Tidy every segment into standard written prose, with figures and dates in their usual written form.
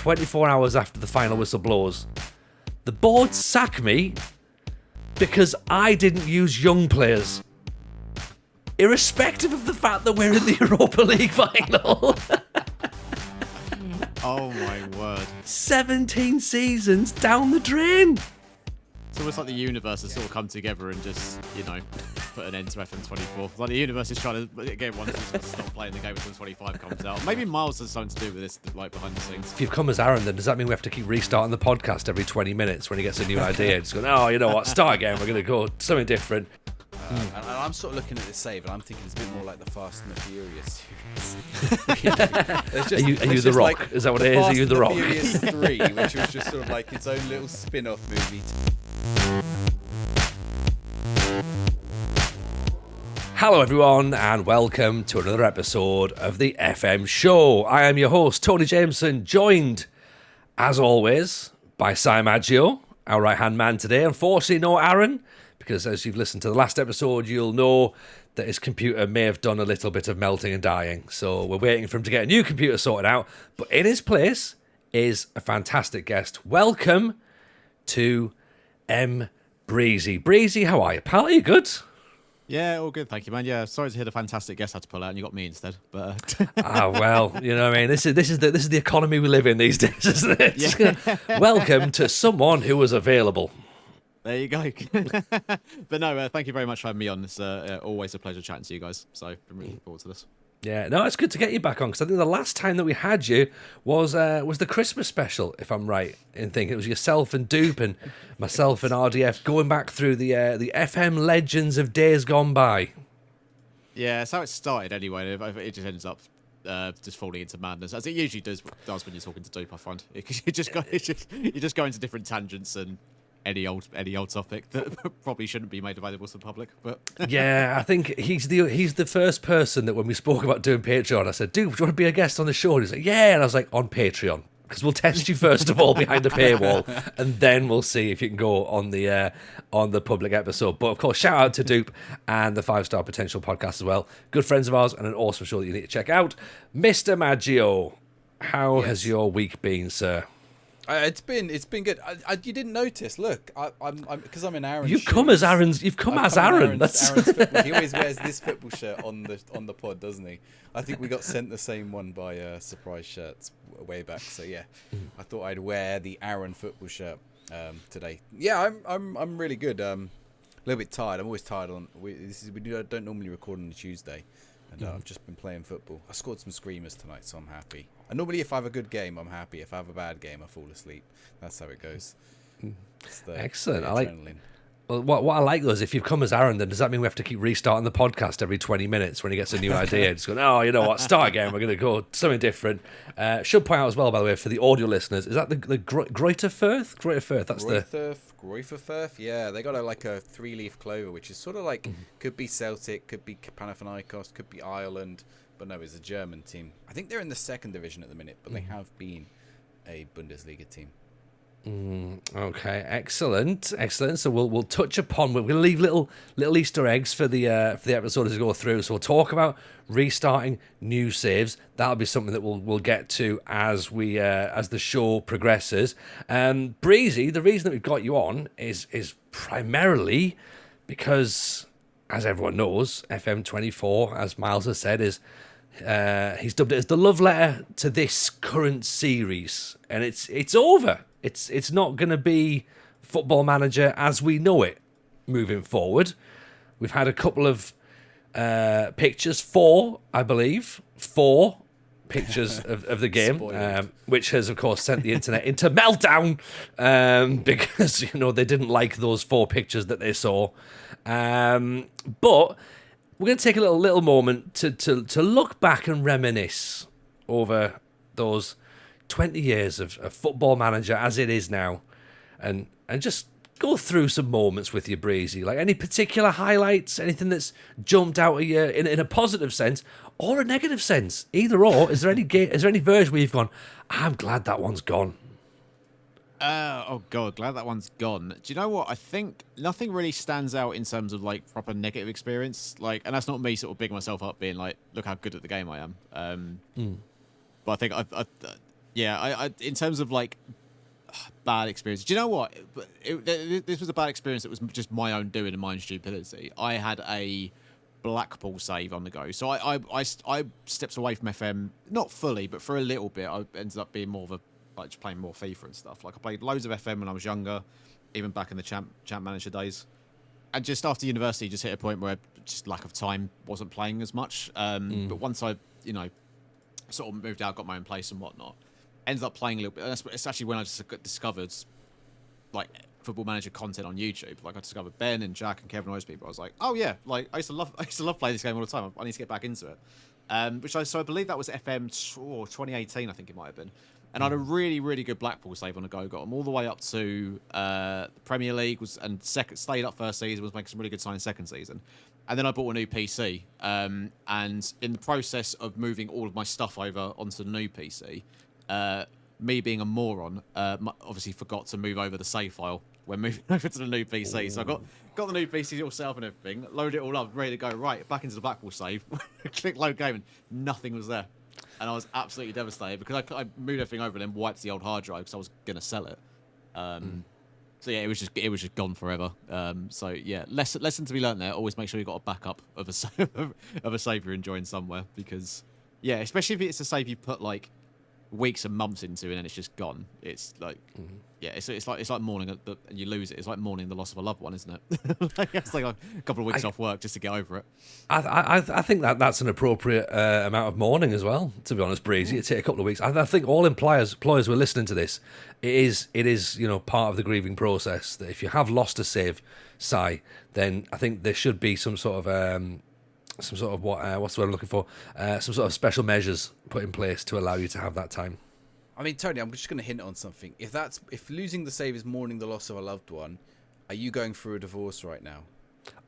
24 hours after the final whistle blows, the board sack me because I didn't use young players. Irrespective of the fact that we're in the Europa League final. Oh my word. 17 seasons down the drain. It's almost like the universe has sort of come together and just, put an end to FM24. It's like the universe is trying to get everyone to stop playing the game until 25 comes out. Maybe Miles has something to do with this, like behind the scenes. If you've come as Aaron, then does that mean we have to keep restarting the podcast every 20 minutes when he gets a new idea? Just going, oh, you know what, start again, we're going to go something different. And I'm sort of looking at this save, and I'm thinking it's a bit more like the Fast and the Furious series. Are you The Rock? Is that what it is? Are you The Rock? Fast and the Furious 3, which was just sort of like its own little spin-off movie. Hello everyone and welcome to another episode of the FM Show. I am your host, Tony Jameson, joined, as always, by Si Maggio, our right-hand man today. Unfortunately, no Aaron, because as you've listened to the last episode, you'll know that his computer may have done a little bit of melting and dying. So we're waiting for him to get a new computer sorted out. But in his place is a fantastic guest. Welcome to MBreezy. Breezy, how are you, pal? Are you good? Yeah, all good, thank you, man. Yeah, sorry to hear the fantastic guest had to pull out and you got me instead. But well, you know what I mean. This is the economy we live in these days, isn't it? Yeah. Welcome to someone who was available. There you go. But no, thank you very much for having me on. It's always a pleasure chatting to you guys. So I'm really looking forward to this. Yeah, no, it's good to get you back on because I think the last time that we had you was the Christmas special, if I'm right in thinking. It was yourself and Dupe and myself and RDF going back through the FM legends of days gone by. Yeah, that's how it started anyway. It just ends up just falling into madness, as it usually does when you're talking to Dupe, I find. You just go into different tangents and any old topic that probably shouldn't be made available to the public. But yeah, I think he's the first person that when we spoke about doing Patreon, I said, "Dude, do you want to be a guest on the show?" And he's like, "Yeah," and I was like, "On Patreon, because we'll test you first of all behind a paywall, and then we'll see if you can go on the public episode." But of course, shout out to Dupe and the 5-Star Potential podcast as well. Good friends of ours and an awesome show that you need to check out. Mr. Maggio, how has your week been, sir? It's been good. You didn't notice. Look, I'm because I'm in Aaron's. You've come as Aaron. That's Aaron's football. He always wears this football shirt on the pod, doesn't he? I think we got sent the same one by Surprise Shirts way back. So yeah, I thought I'd wear the Aaron football shirt today. Yeah, I'm really good. A little bit tired. I'm always tired we don't normally record on a Tuesday. And I've just been playing football. I scored some screamers tonight, so I'm happy. And normally if I have a good game, I'm happy. If I have a bad game, I fall asleep. That's how it goes. Excellent. Well, what I like though is if you've come as Aaron, then does that mean we have to keep restarting the podcast every 20 minutes when he gets a new idea? Just going, oh, you know what, start again. We're going to go something different. Should point out as well, by the way, for the audio listeners, is that the Greater Firth? Greater Firth, that's Greater Firth, yeah. They got a 3-leaf clover, which is sort of like, could be Celtic, could be Panathinaikos, could be Ireland, but no, it's a German team. I think they're in the second division at the minute, but they have been a Bundesliga team. Okay, excellent. So we'll touch upon. We'll leave little Easter eggs for the episode as we go through. So we'll talk about restarting new saves. That'll be something that we'll get to as the show progresses. Breezy, the reason that we've got you on is primarily because, as everyone knows, FM24, as Miles has said, is he's dubbed it as the love letter to this current series, and it's over. It's not going to be Football Manager as we know it moving forward. We've had a couple of pictures, 4 pictures of the game, which has, of course, sent the internet into meltdown because, they didn't like those 4 pictures that they saw. But we're going to take a little moment to look back and reminisce over those 20 years of Football Manager as it is now, and just go through some moments with you, Breezy. Like any particular highlights, anything that's jumped out at you in a positive sense or a negative sense, either or. Is there any version where you've gone, I'm glad that one's gone? Oh god, glad that one's gone. Do you know what? I think nothing really stands out in terms of proper negative experience. And that's not me sort of bigging myself up, being like, look how good at the game I am. But I think Yeah, I in terms of like bad experience. Do you know what? This was a bad experience that was just my own doing and my own stupidity. I had a Blackpool save on the go, so I stepped away from FM, not fully, but for a little bit. I ended up being more of a like just playing more FIFA and stuff. Like I played loads of FM when I was younger, even back in the champ manager days. And just after university, just hit a point where just lack of time wasn't playing as much. But once I, sort of moved out, got my own place and whatnot, ended up playing a little bit. And it's actually when I just discovered like Football Manager content on YouTube. Like I discovered Ben and Jack and Kevin and those people. I was like, oh yeah, like I used to love playing this game all the time. I need to get back into it. So I believe that was FM 2018, I think it might have been. And I had a really, really good Blackpool save on the go. Got them all the way up to the Premier League, stayed up first season, was making some really good signs second season. And then I bought a new PC. And in the process of moving all of my stuff over onto the new PC, me being a moron, obviously forgot to move over the save file when moving over to the new PC. Ooh. So I got the new PC all set up and everything, loaded it all up, ready to go. Right, back into the Blackpool save, click load game, and nothing was there. And I was absolutely devastated because I moved everything over and then wiped the old hard drive because I was going to sell it. So yeah, it was just gone forever. So yeah, lesson to be learned there. Always make sure you've got a backup of a save you're enjoying somewhere, because yeah, especially if it's a save you put like weeks and months into and then it's just gone. It's like yeah, it's like mourning and you lose it. It's like mourning the loss of a loved one, isn't it? It's like a couple of weeks off work just to get over it. I think that's an appropriate amount of mourning as well. To be honest, Breezy, it'd take a couple of weeks. I think all employers who are listening to this, it is part of the grieving process that if you have lost a save, Si, then I think there should be some sort of what's the word I'm looking for? Some sort of special measures put in place to allow you to have that time. I mean, Tony, I'm just going to hint on something. If losing the save is mourning the loss of a loved one, are you going through a divorce right now?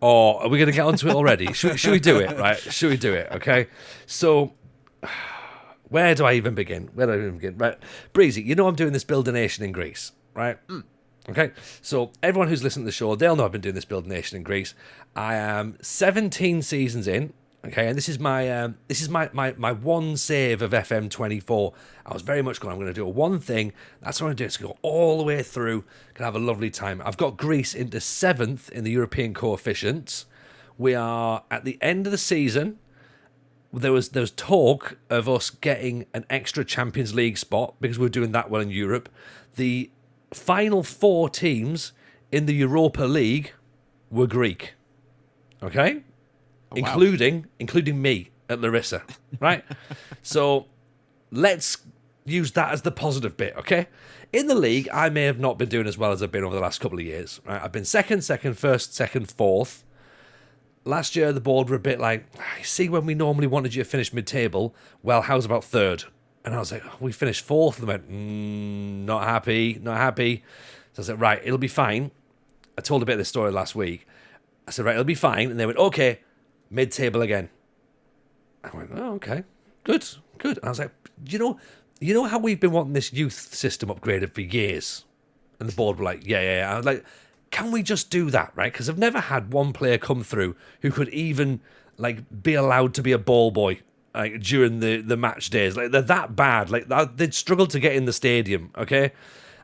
Oh, are we going to get onto it already? should we do it? Right? Should we do it? Okay. So, where do I even begin? Right, Breezy, I'm doing this Build a Nation in Greece, right? Okay, so everyone who's listened to the show, they'll know I've been doing this Build a Nation in Greece. I am 17 seasons in, okay, and this is my one save of FM 24. I was very much going, I'm going to do one thing. That's what I'm going to do. It's going to go all the way through. Can have a lovely time. I've got Greece into 7th in the European coefficients. We are at the end of the season. There was talk of us getting an extra Champions League spot because we're doing that well in Europe. The final 4 teams in the Europa League were Greek, okay? Oh, wow. Including me at Larissa, right? So let's use that as the positive bit, okay? In the league, I may have not been doing as well as I've been over the last couple of years, right? I've been second, first, second, fourth. Last year, the board were a bit like, see, when we normally wanted you to finish mid-table, well, how's about third? And I was like, we finished fourth. And they went, not happy. So I said, right, it'll be fine. I told a bit of this story last week. I said, right, it'll be fine. And they went, okay, mid-table again. I went, oh, okay, good. And I was like, you know how we've been wanting this youth system upgraded for years? And the board were like, yeah. I was like, can we just do that, right? Because I've never had one player come through who could even like be allowed to be a ball boy. Like during the match days, like they're that bad. Like they'd struggle to get in the stadium. Okay, I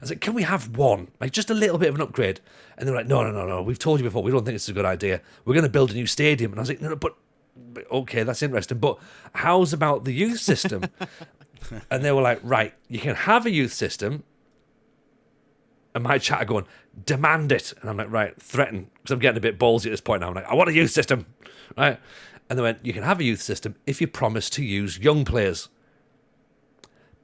was like, can we have one, like just a little bit of an upgrade? And they're like, no. We've told you before, we don't think it's a good idea. We're going to build a new stadium. And I was like, no, but okay, that's interesting. But how's about the youth system? And they were like, right, you can have a youth system. And my chat are going, demand it. And I'm like, right, threaten, because I'm getting a bit ballsy at this point now. I'm like, I want a youth system, right? And they went, you can have a youth system if you promise to use young players.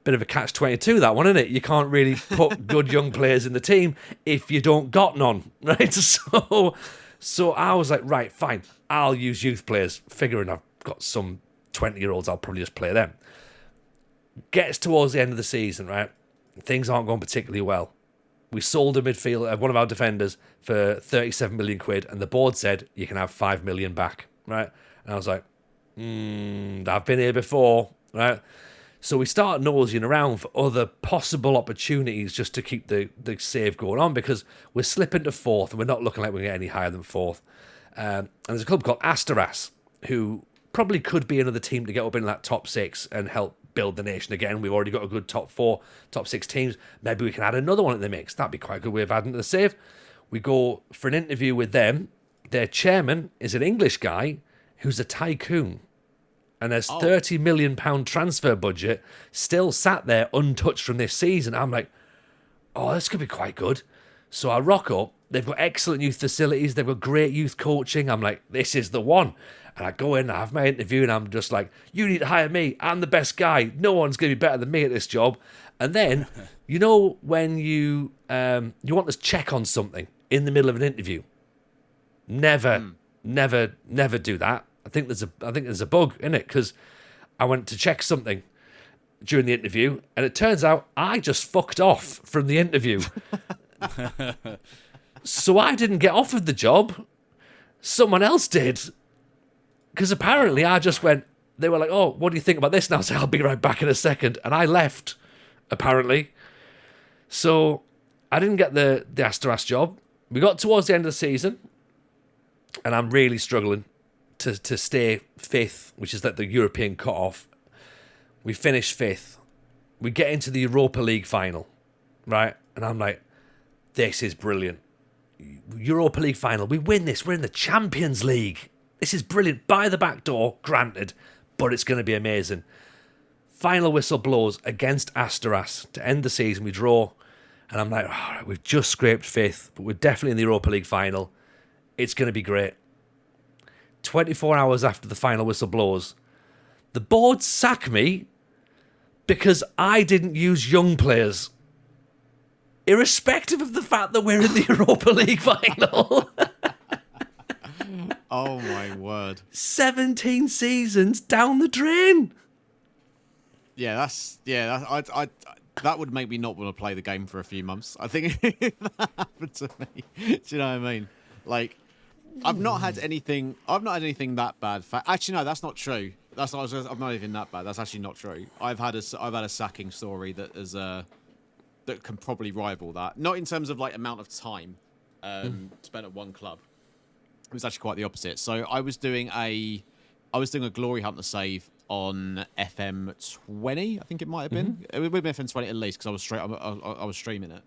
Bit of a catch-22, that one, isn't it? You can't really put good young players in the team if you don't got none, right? So I was like, right, fine, I'll use youth players, figuring I've got some 20-year-olds, I'll probably just play them. Gets towards the end of the season, right? Things aren't going particularly well. We sold a midfielder, one of our defenders, for 37 million quid, and the board said, you can have 5 million back, right? And I was like, I've been here before, right? So we start nosing around for other possible opportunities just to keep the save going on, because we're slipping to 4th and we're not looking like we're going to get any higher than 4th. And there's a club called Asteras who probably could be another team to get up in that top 6 and help build the nation again. We've already got a good top 4, top 6 teams. Maybe we can add another one in the mix. That'd be quite a good way of adding to the save. We go for an interview with them. Their chairman is an English guy who's a tycoon. And there's £30 million transfer budget still sat there untouched from this season. I'm like, oh, this could be quite good. So I rock up. They've got excellent youth facilities. They've got great youth coaching. I'm like, this is the one. And I go in, I have my interview, and I'm just like, you need to hire me. I'm the best guy. No one's going to be better than me at this job. And then, you know, when you want to check on something in the middle of an interview, never do that. I think there's a bug in it, because I went to check something during the interview, and it turns out I just fucked off from the interview. So I didn't get offered the job. Someone else did. Because apparently I just went, they were like, oh, what do you think about this? And I was like, I'll be right back in a second. And I left, apparently. So I didn't get the Asteras job. We got towards the end of the season, and I'm really struggling to stay 5th, which is like the European cut-off. We finish 5th. We get into the Europa League final, right? And I'm like, this is brilliant. Europa League final. We win this. We're in the Champions League. This is brilliant. By the back door, granted, but it's going to be amazing. Final whistle blows against Asteras to end the season. We draw. And I'm like, all right, we've just scraped 5th, but we're definitely in the Europa League final. It's going to be great. 24 hours after the final whistle blows, the board sack me because I didn't use young players. Irrespective of the fact that we're in the Europa League final. Oh my word. 17 seasons down the drain. Yeah, that would make me not want to play the game for a few months. I think if that happened to me. Do you know what I mean? Like, I've not had anything that bad. Actually, no, that's not true. I'm not even that bad. That's actually not true. I've had a sacking story that is that can probably rival that. Not in terms of like amount of time spent at one club. It was actually quite the opposite. So I was doing a glory hunter save on FM 20. I think it might have been. It would have been FM 20 at least, because I was streaming it.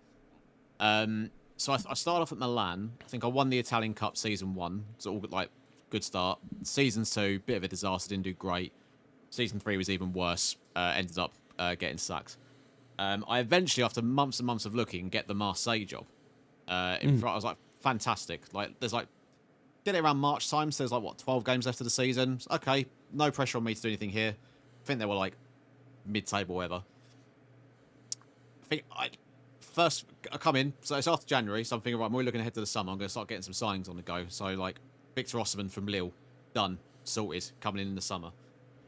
So I started off at Milan. I think I won the Italian Cup season 1. So all like good start. Season 2, bit of a disaster. Didn't do great. Season 3 was even worse. Ended up getting sacked. I eventually, after months and months of looking, get the Marseille job. I was like, fantastic. Like, there's like, did it around March time, so there's like, what, 12 games left of the season. Okay, no pressure on me to do anything here. I think they were like mid-table, whatever. I come in, so it's after January, so I'm thinking, right, I'm really looking ahead to the summer. I'm going to start getting some signings on the go. So, like, Victor Osimhen from Lille, done, sorted, coming in the summer.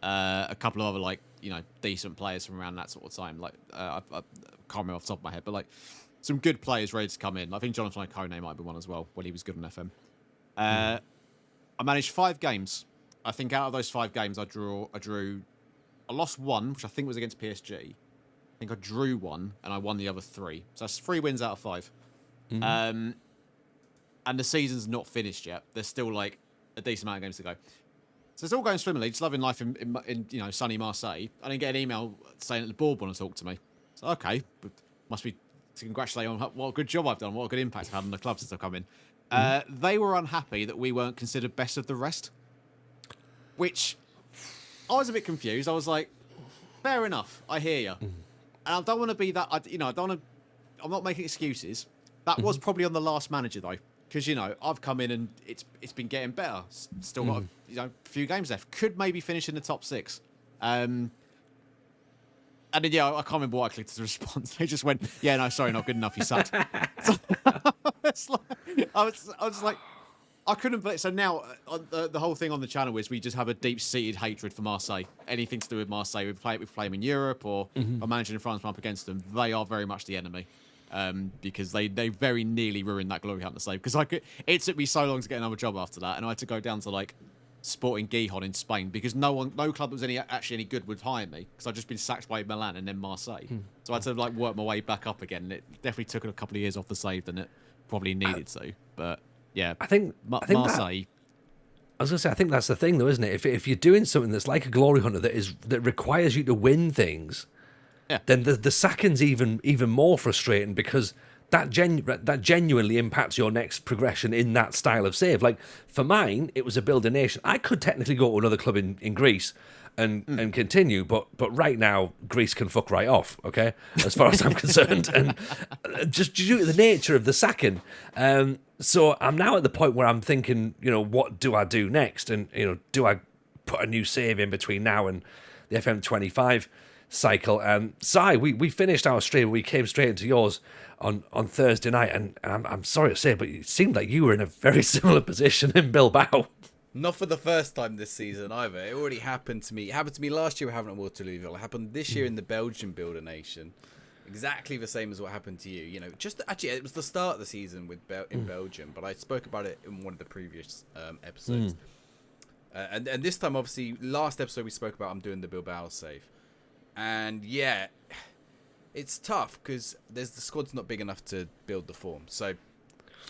A couple of other, like, you know, decent players from around that sort of time. Like, I can't remember off the top of my head, but, like, some good players ready to come in. I think Jonathan Okone might be one as well, when he was good on FM. I managed 5 games. I think out of those 5 games, I lost 1, which I think was against PSG. I think I drew 1, and I won the other 3. So that's 3 wins out of 5. And the season's not finished yet. There's still, like, a decent amount of games to go. So it's all going swimmingly, just loving life in you know, sunny Marseille. I didn't get an email saying that the board want to talk to me. So, okay, but must be to congratulate on what a good job I've done, what a good impact I've had on the club since I've come in. They were unhappy that we weren't considered best of the rest, which I was a bit confused. I was like, fair enough, I hear you. And I don't want to be that, I'm not making excuses. That was probably on the last manager, though, because, you know, I've come in and it's been getting better. Still got a few games left. Could maybe finish in the top 6. And then, yeah, I can't remember what I clicked as a response. They just went, yeah, no, sorry, not good enough, you sucked. So, I was like, I couldn't believe. So now the whole thing on the channel is we just have a deep-seated hatred for Marseille. Anything to do with Marseille, we play them in Europe or are managing in France, up against them. They are very much the enemy because they very nearly ruined that glory hunter save. Because it took me so long to get another job after that, and I had to go down to like Sporting Gijón in Spain because no club that was actually any good would hire me because I'd just been sacked by Milan and then Marseille. So I had to like work my way back up again. It definitely took a couple of years off the save than it probably needed to. But yeah, I think Marseille. I was gonna say, I think that's the thing, though, isn't it? If you're doing something that's like a glory hunter that requires you to win things, Yeah. then the sacking's even more frustrating because that genuinely impacts your next progression in that style of save. Like for mine, it was a build a nation. I could technically go to another club in Greece and continue, but right now Greece can fuck right off, okay, as far as I'm concerned, and just due to the nature of the sacking. So I'm now at the point where I'm thinking, what do I do next, and do I put a new save in between now and the FM25 cycle? Si, we finished our stream. We came straight into yours on Thursday night, and I'm sorry to say, but it seemed like you were in a very similar position in Bilbao. Not for the first time this season either. It already happened to me. It happened to me last year with having at Waterlooville. It happened this year in the Belgian Builder Nation. Exactly the same as what happened to you. Just actually, it was the start of the season in Belgium, but I spoke about it in one of the previous episodes. And this time, obviously, last episode we spoke about I'm doing the Bilbao save. And yeah, it's tough because the squad's not big enough to build the form. So,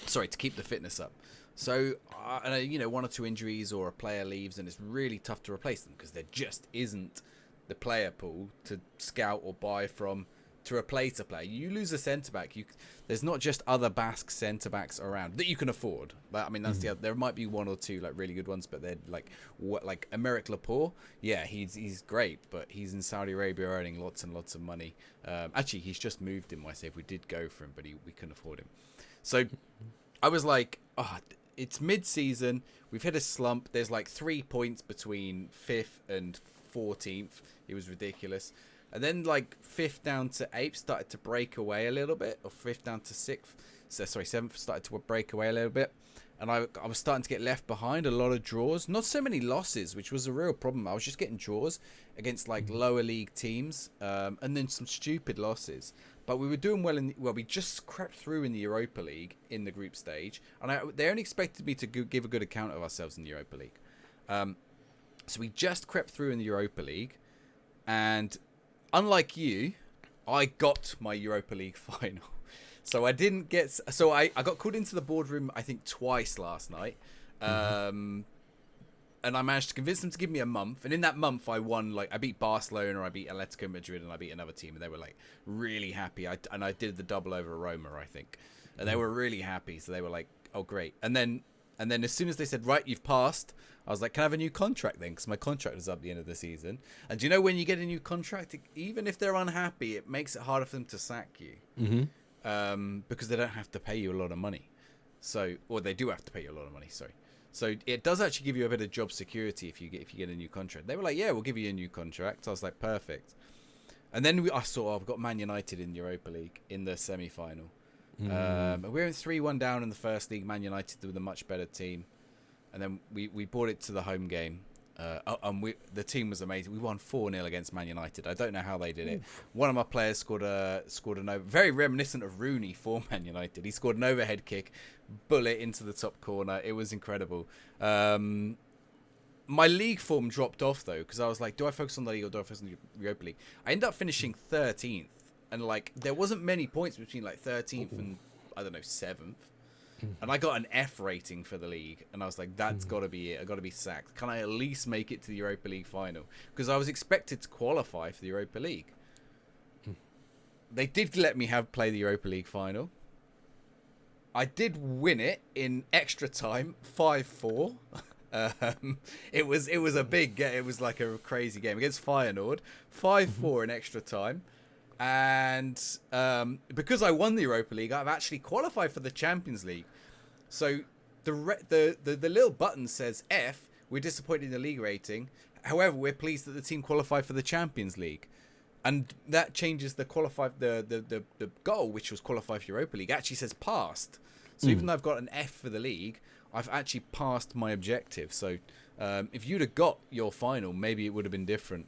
sorry, to keep the fitness up. So, one or two injuries or a player leaves, and it's really tough to replace them because there just isn't the player pool to scout or buy from to replace a player. You lose a centre back, there's not just other Basque centre backs around that you can afford. I mean, that's there might be one or two like really good ones, but they're like Emerick Laporte. Yeah, he's great, but he's in Saudi Arabia earning lots and lots of money. Actually, he's just moved in my save. We did go for him, but we couldn't afford him. So I was like, it's mid-season. We've hit a slump. There's like 3 points between 5th and 14th. It was ridiculous. And then like 5th down to 8th started to break away a little bit, or 5th down to 6th. 7th started to break away a little bit. And I was starting to get left behind, a lot of draws. Not so many losses, which was a real problem. I was just getting draws against like lower league teams, and then some stupid losses. But we were doing well we just crept through in the Europa League in the group stage, and they only expected me to give a good account of ourselves in the Europa League. So we just crept through in the Europa League, and unlike you, I got my Europa League final. So I didn't get. So I got called into the boardroom I think twice last night, and I managed to convince them to give me a month. And in that month, I won. I beat Barcelona, I beat Atletico Madrid, and I beat another team, and they were like really happy. I did the double over Roma, I think, and they were really happy. So they were like, "Oh, great!" And then as soon as they said, "Right, you've passed," I was like, "Can I have a new contract then?" Because my contract was up at the end of the season. And do you know when you get a new contract, even if they're unhappy, it makes it harder for them to sack you, because they don't have to pay you a lot of money. Or they do have to pay you a lot of money. Sorry. So it does actually give you a bit of job security if you get a new contract. They were like, "Yeah, we'll give you a new contract." So I was like, "Perfect." And then I saw I've got Man United in the Europa League in the semi-final. We were 3-1 down in the first league. Man United with a much better team, and then we brought it to the home game. And the team was amazing. We won 4-0 against Man United. I don't know how they did it. One of my players scored an over, very reminiscent of Rooney for Man United. He scored an overhead kick, bullet into the top corner. It was incredible. My league form dropped off though, because I was like, do I focus on the league or do I focus on the Europa League? I ended up finishing 13th, and there wasn't many points between 13th and 7th. And I got an F rating for the league, and I was like, that's got to be it. I got to be sacked. Can I at least make it to the Europa League final? Because I was expected to qualify for the Europa League. They did let me play the Europa League final. I did win it in extra time, 5-4. It was a big game. It was like a crazy game against Feyenoord, 5-4 in extra time. And because I won the Europa League, I've actually qualified for the Champions League. So the little button says F. We're disappointed in the league rating. However, we're pleased that the team qualified for the Champions League, and that changes the goal, which was qualified for Europa League. Actually says passed. So even though I've got an F for the league, I've actually passed my objective. So if you'd have got your final, maybe it would have been different.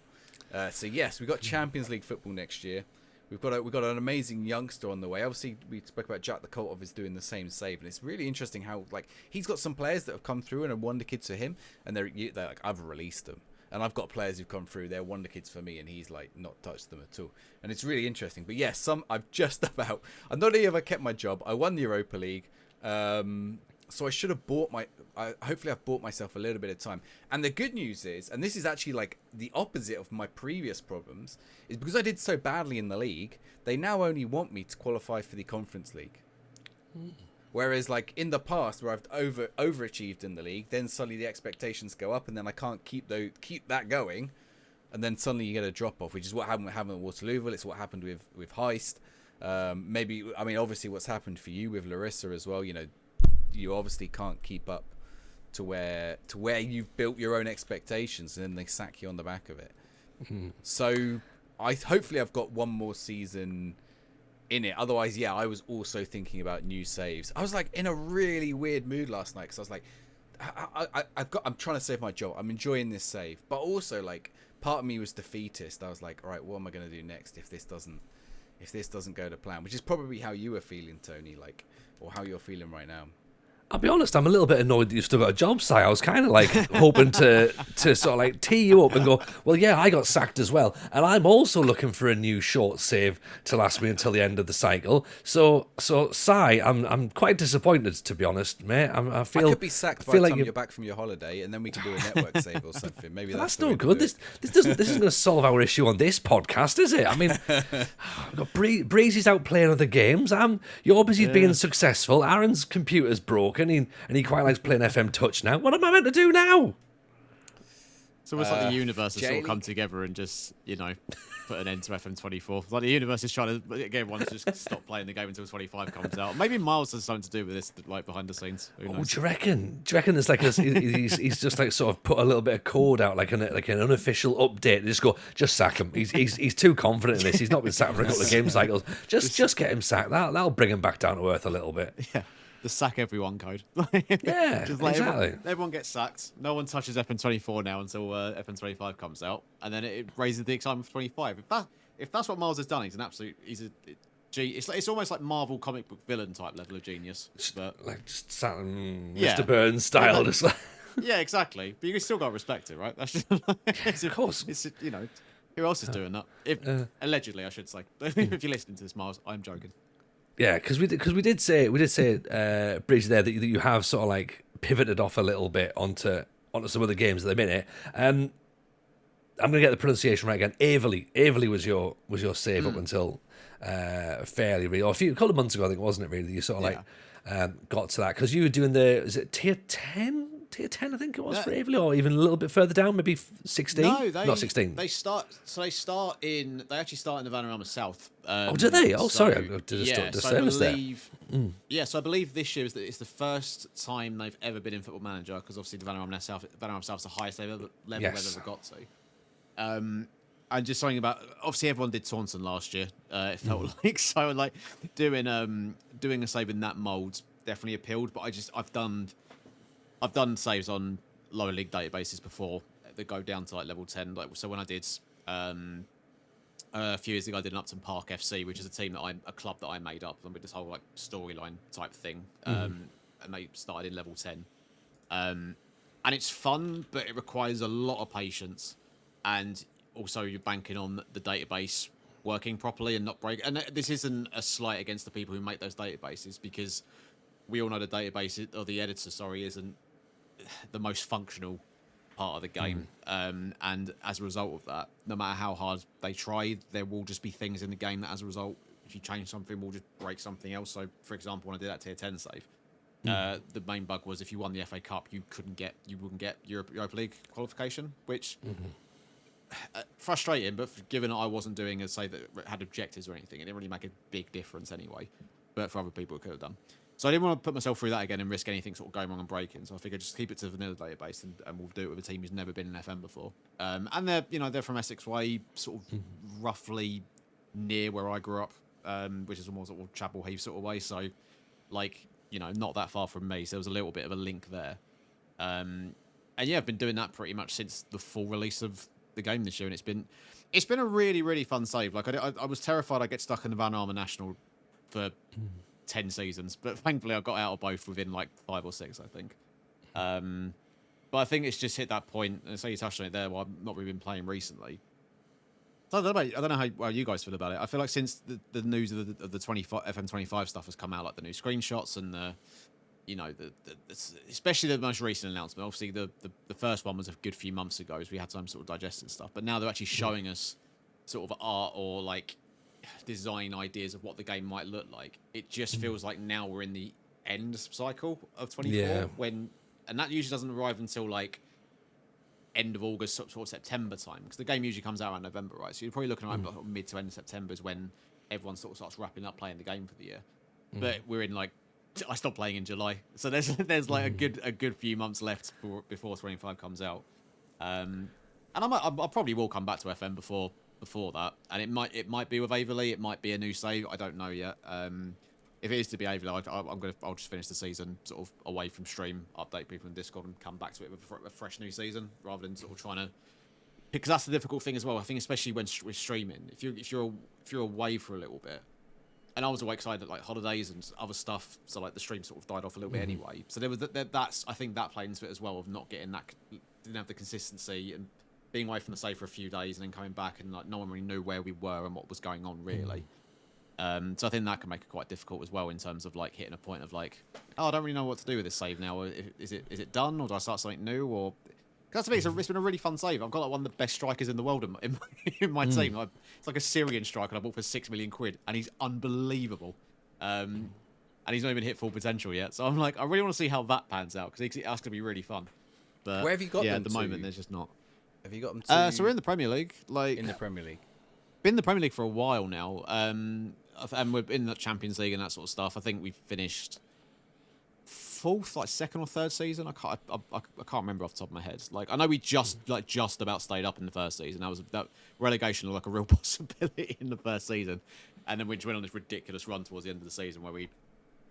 So yes, we've got Champions League football next year. We've got an amazing youngster on the way. Obviously, we spoke about Jack the Coltov is doing the same save, and it's really interesting how he's got some players that have come through and are wonder kids for him, and they're like, I've released them, and I've got players who've come through, they're wonder kids for me, and he's not touched them at all, and it's really interesting. But yes, I'm not even if I kept my job. I won the Europa League. So I should have hopefully I've bought myself a little bit of time. And the good news is, and this is actually like the opposite of my previous problems, is because I did so badly in the league, they now only want me to qualify for the Conference League. Whereas like in the past where I've overachieved in the league, then suddenly the expectations go up and then I can't keep that going. And then suddenly you get a drop off, which is what happened at Waterlooville. It's what happened with Heist. Obviously what's happened for you with Larissa as well, you obviously can't keep up to where you've built your own expectations, and then they sack you on the back of it. So hopefully I've got one more season in it. Otherwise, yeah, I was also thinking about new saves. I was like in a really weird mood last night because I was like, I'm trying to save my job. I'm enjoying this save, but also like part of me was defeatist. I was like, all right, what am I going to do next if this doesn't go to plan? Which is probably how you were feeling, Tony, like, or how you're feeling right now. I'll be honest, I'm a little bit annoyed that you've still got a job, Si. I was kind of like hoping to sort of like tee you up and go, well, yeah, I got sacked as well. And I'm also looking for a new short save to last me until the end of the cycle. So Si, I'm quite disappointed, to be honest, mate. I could be sacked by the time you're back from your holiday, and then we can do a network save or something. Maybe that's no good. This isn't going to solve our issue on this podcast, is it? I mean, we've got Breezy's out playing other games. You're busy being successful. Aaron's computer's broken. And he quite likes playing FM Touch now. What am I meant to do now? It's almost like the universe has sort of come together and just, put an end to FM24. Like the universe is trying to get everyone to just stop playing the game until 25 comes out. Maybe Miles has something to do with this, like behind the scenes. Who knows? Do you reckon? There's like he's just like sort of put a little bit of code out, like an unofficial update. Just sack him. He's too confident in this. He's not been sacked for a couple of game cycles. Just get him sacked. That'll bring him back down to earth a little bit. Yeah. The sack everyone code. Yeah, just like exactly. Everyone gets sacked. No one touches FN24 now until FN25 comes out, and then it raises the excitement for 25. If that's what Miles has done, it's almost like Marvel comic book villain type level of genius. But like just Mr. Burns style, just like. Yeah, exactly. But you still got to respect it, right? That's just of course. It's who else is doing that? Allegedly, I should say. If you're listening to this, Miles, I'm joking. Yeah, because we did say Breezy there that you have sort of like pivoted off a little bit onto some other games at the minute. I'm gonna get the pronunciation right again. Averley was your save up until fairly or a couple of months ago, I think, wasn't it? Really, you sort of got to that because you were doing is it tier 10? Tier 10, I think it was for Averley, or even a little bit further down, maybe 16. No, not 16. They actually start in the Vanarama South. Do they? Oh, sorry, I did a service there. Yeah, so I believe this year it's the first time they've ever been in Football Manager, because obviously the Vanarama South's the highest level they've ever got to. And just something about, obviously everyone did Taunton last year. It felt like so, like doing a save in that mould definitely appealed. But I've done saves on lower league databases before that go down to like level 10. Like, so when I did a few years ago, I did an Upton Park FC, which is a club that I made up with this whole like storyline type thing, and they started in level 10. And it's fun, but it requires a lot of patience, and also you're banking on the database working properly and not break. And this isn't a slight against the people who make those databases, because we all know the database, or the editor, isn't the most functional part of the game. And as a result of that, no matter how hard they try, there will just be things in the game that, as a result, if you change something, will just break something else. So, for example, when I did that tier 10 save, the main bug was if you won the FA Cup, you wouldn't get Europa League qualification, which frustrating. But given that I wasn't doing a save that had objectives or anything, it didn't really make a big difference anyway. But for other people, it could have done. So I didn't want to put myself through that again and risk anything sort of going wrong and breaking. So I figured just keep it to the vanilla database, and we'll do it with a team who's never been in FM before. And they're from Essex Way, sort of roughly near where I grew up, which is more sort of Chapel Heath sort of way. So, like, not that far from me. So there was a little bit of a link there. And yeah, I've been doing that pretty much since the full release of the game this year, and it's been a really, really fun save. Like I was terrified I'd get stuck in the Van Armour National for 10 seasons, but thankfully I got out of both within like 5 or 6, I think. But I think it's just hit that point, and so you touched on it there, well, I've not really been playing recently. So I don't know how you guys feel about it. I feel like since the news of the FM25 stuff has come out, like the new screenshots and the especially the most recent announcement. Obviously, the first one was a good few months ago, as we had time to sort of digest and stuff. But now they're actually showing us sort of art or like design ideas of what the game might look like. It just feels like now we're in the end cycle of 24 and that usually doesn't arrive until like end of August, sort of September time, because the game usually comes out around November, right? So you're probably looking at like mid to end of September is when everyone sort of starts wrapping up playing the game for the year. But we're in like, I stopped playing in July, so there's like a good few months left before 25 comes out. And I probably will come back to FM before that, and it might be with Averley, it might be a new save, I don't know yet. If it is to be Averley, I'll just finish the season sort of away from stream, update people in Discord, and come back to it with a fresh new season rather than sort of trying to. Because that's the difficult thing as well. I think especially when with streaming, if you're away for a little bit, and I was away because I had like holidays and other stuff, so like the stream sort of died off a little bit anyway. So there was that's I think that played into it as well, of not getting that, didn't have the consistency and being away from the save for a few days and then coming back and like no one really knew where we were and what was going on really. So I think that can make it quite difficult as well in terms of like hitting a point of like, oh, I don't really know what to do with this save now. Is it done, or do I start something new? Or because to me, it's been a really fun save. I've got like one of the best strikers in the world in my team. It's like a Syrian striker I bought for £6 million, and he's unbelievable. And he's not even hit full potential yet. So I'm like, I really want to see how that pans out, because that's going to be really fun. But where have you got them at the moment, there's just not. Have you got them to... So we're in the Premier League. In the Premier League. Been in the Premier League for a while now. And we're in the Champions League and that sort of stuff. I think we've finished fourth, like second or third season. I can't remember off the top of my head. Like I know we just about stayed up in the first season. That relegation looked like a real possibility in the first season, and then we just went on this ridiculous run towards the end of the season where we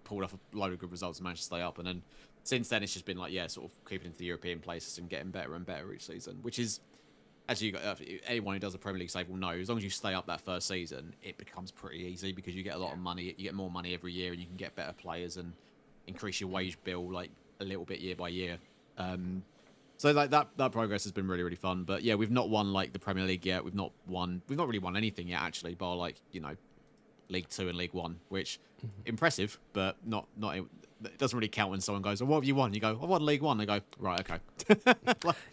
pulled off a load of good results and managed to stay up. And then since then it's just been like sort of keeping into the European places and getting better and better each season, which is. As anyone who does a Premier League save will know, as long as you stay up that first season, it becomes pretty easy because you get a lot of money. You get more money every year, and you can get better players and increase your wage bill like a little bit year by year. So like that progress has been really, really fun. But yeah, we've not won like the Premier League yet. We've not really won anything yet actually, bar like League 2 and League 1, which impressive, but not. It doesn't really count when someone goes, "Oh, what have you won?" You go, "I won League 1." They go, "Right, okay."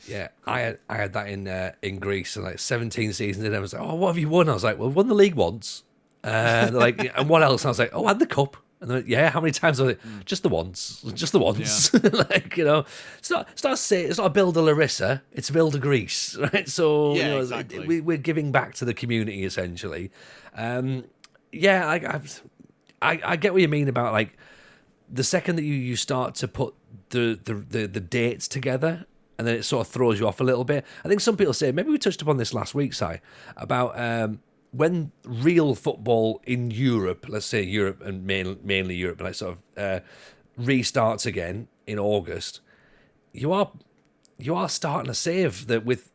Yeah, I had that in Greece, and like 17 seasons in, I was like, "Oh, what have you won?" I was like, "Well, I've won the league once." They're like, and what else? And I was like, "Oh, and the cup." And they're like, "Yeah, how many times?" I was like, "Just the once, just the once." Yeah. Like it's not a build a Larissa, it's a build a Greece, right? So yeah, exactly. We're giving back to the community essentially. I get what you mean about like. The second that you start to put the dates together, and then it sort of throws you off a little bit. I think some people say, maybe we touched upon this last week, Si, about when real football in Europe, let's say Europe and mainly Europe, like sort of restarts again in August, you are starting to save that with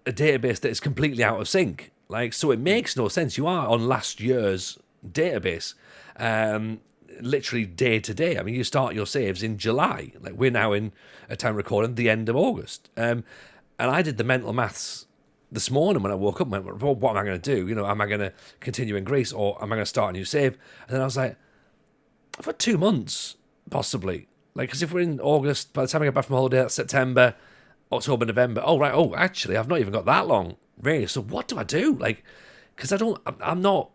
a database that is completely out of sync. Like, so it makes no sense. You are on last year's database. Literally day to day. I mean, you start your saves in July. Like we're now in a time recording the end of August. And I did the mental maths this morning when I woke up and went, well, what am I going to do? Am I going to continue in Greece or am I going to start a new save? And then I was like, I've got 2 months, possibly. Like, because if we're in August, by the time I get back from holiday, that's September, October, November. Oh, right. Oh, actually, I've not even got that long, really. So what do I do? Like, because I'm not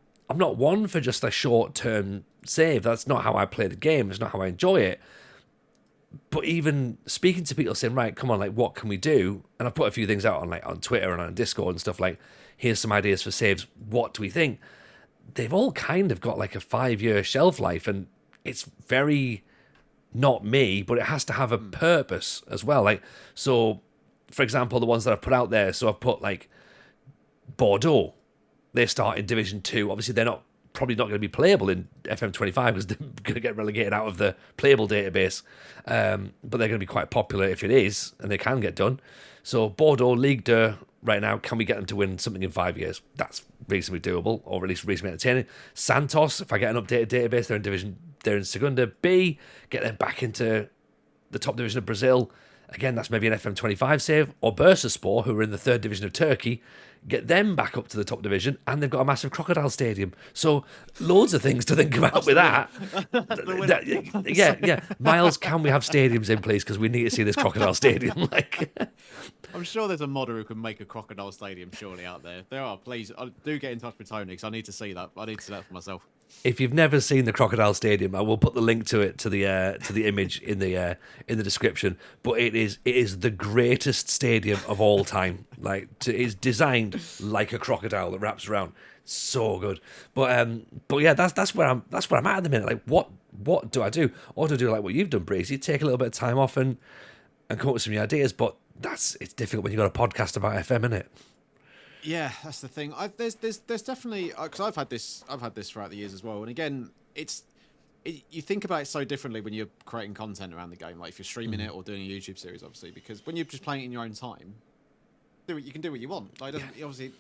one for just a short-term save. That's not how I play the game. It's not how I enjoy it. But even speaking to people saying, right, come on, like, what can we do? And I've put a few things out on Twitter and on Discord and stuff like, here's some ideas for saves. What do we think? They've all kind of got like a 5-year shelf life, and it's very not me, but it has to have a purpose as well. Like, so, for example, the ones that I've put out there, so I've put like Bordeaux. They start in Division 2. Obviously, they're probably not going to be playable in FM25 because they're going to get relegated out of the playable database. But they're going to be quite popular if it is, and they can get done. So Bordeaux, Ligue 2, right now, can we get them to win something in 5 years? That's reasonably doable, or at least reasonably entertaining. Santos, if I get an updated database, they're in Segunda B, get them back into the top division of Brazil. Again, that's maybe an FM25 save, or Bursaspor, who are in the 3rd division of Turkey, get them back up to the top division, and they've got a massive crocodile stadium. So loads of things to think about with that. Yeah. Miles, can we have stadiums in, please? Because we need to see this crocodile stadium. I'm sure there's a modder who can make a crocodile stadium surely out there. There are. Please, do get in touch with Tony because I need to see that. I need to see that for myself. If you've never seen the crocodile stadium, I will put the link to it to the image in the description. But it is the greatest stadium of all time. It's designed like a crocodile that wraps around. So good. But yeah, that's where I'm at the minute. Like, what do I do? Or do I do like what you've done, Breezy? Take a little bit of time off and come up with some new ideas. But it's difficult when you've got a podcast about FM, isn't it? Yeah, that's the thing. There's definitely, because I've had this throughout the years as well. And again, you think about it so differently when you're creating content around the game. Like if you're streaming it or doing a YouTube series, obviously, because when you're just playing it in your own time, you can do what you want. Like, obviously,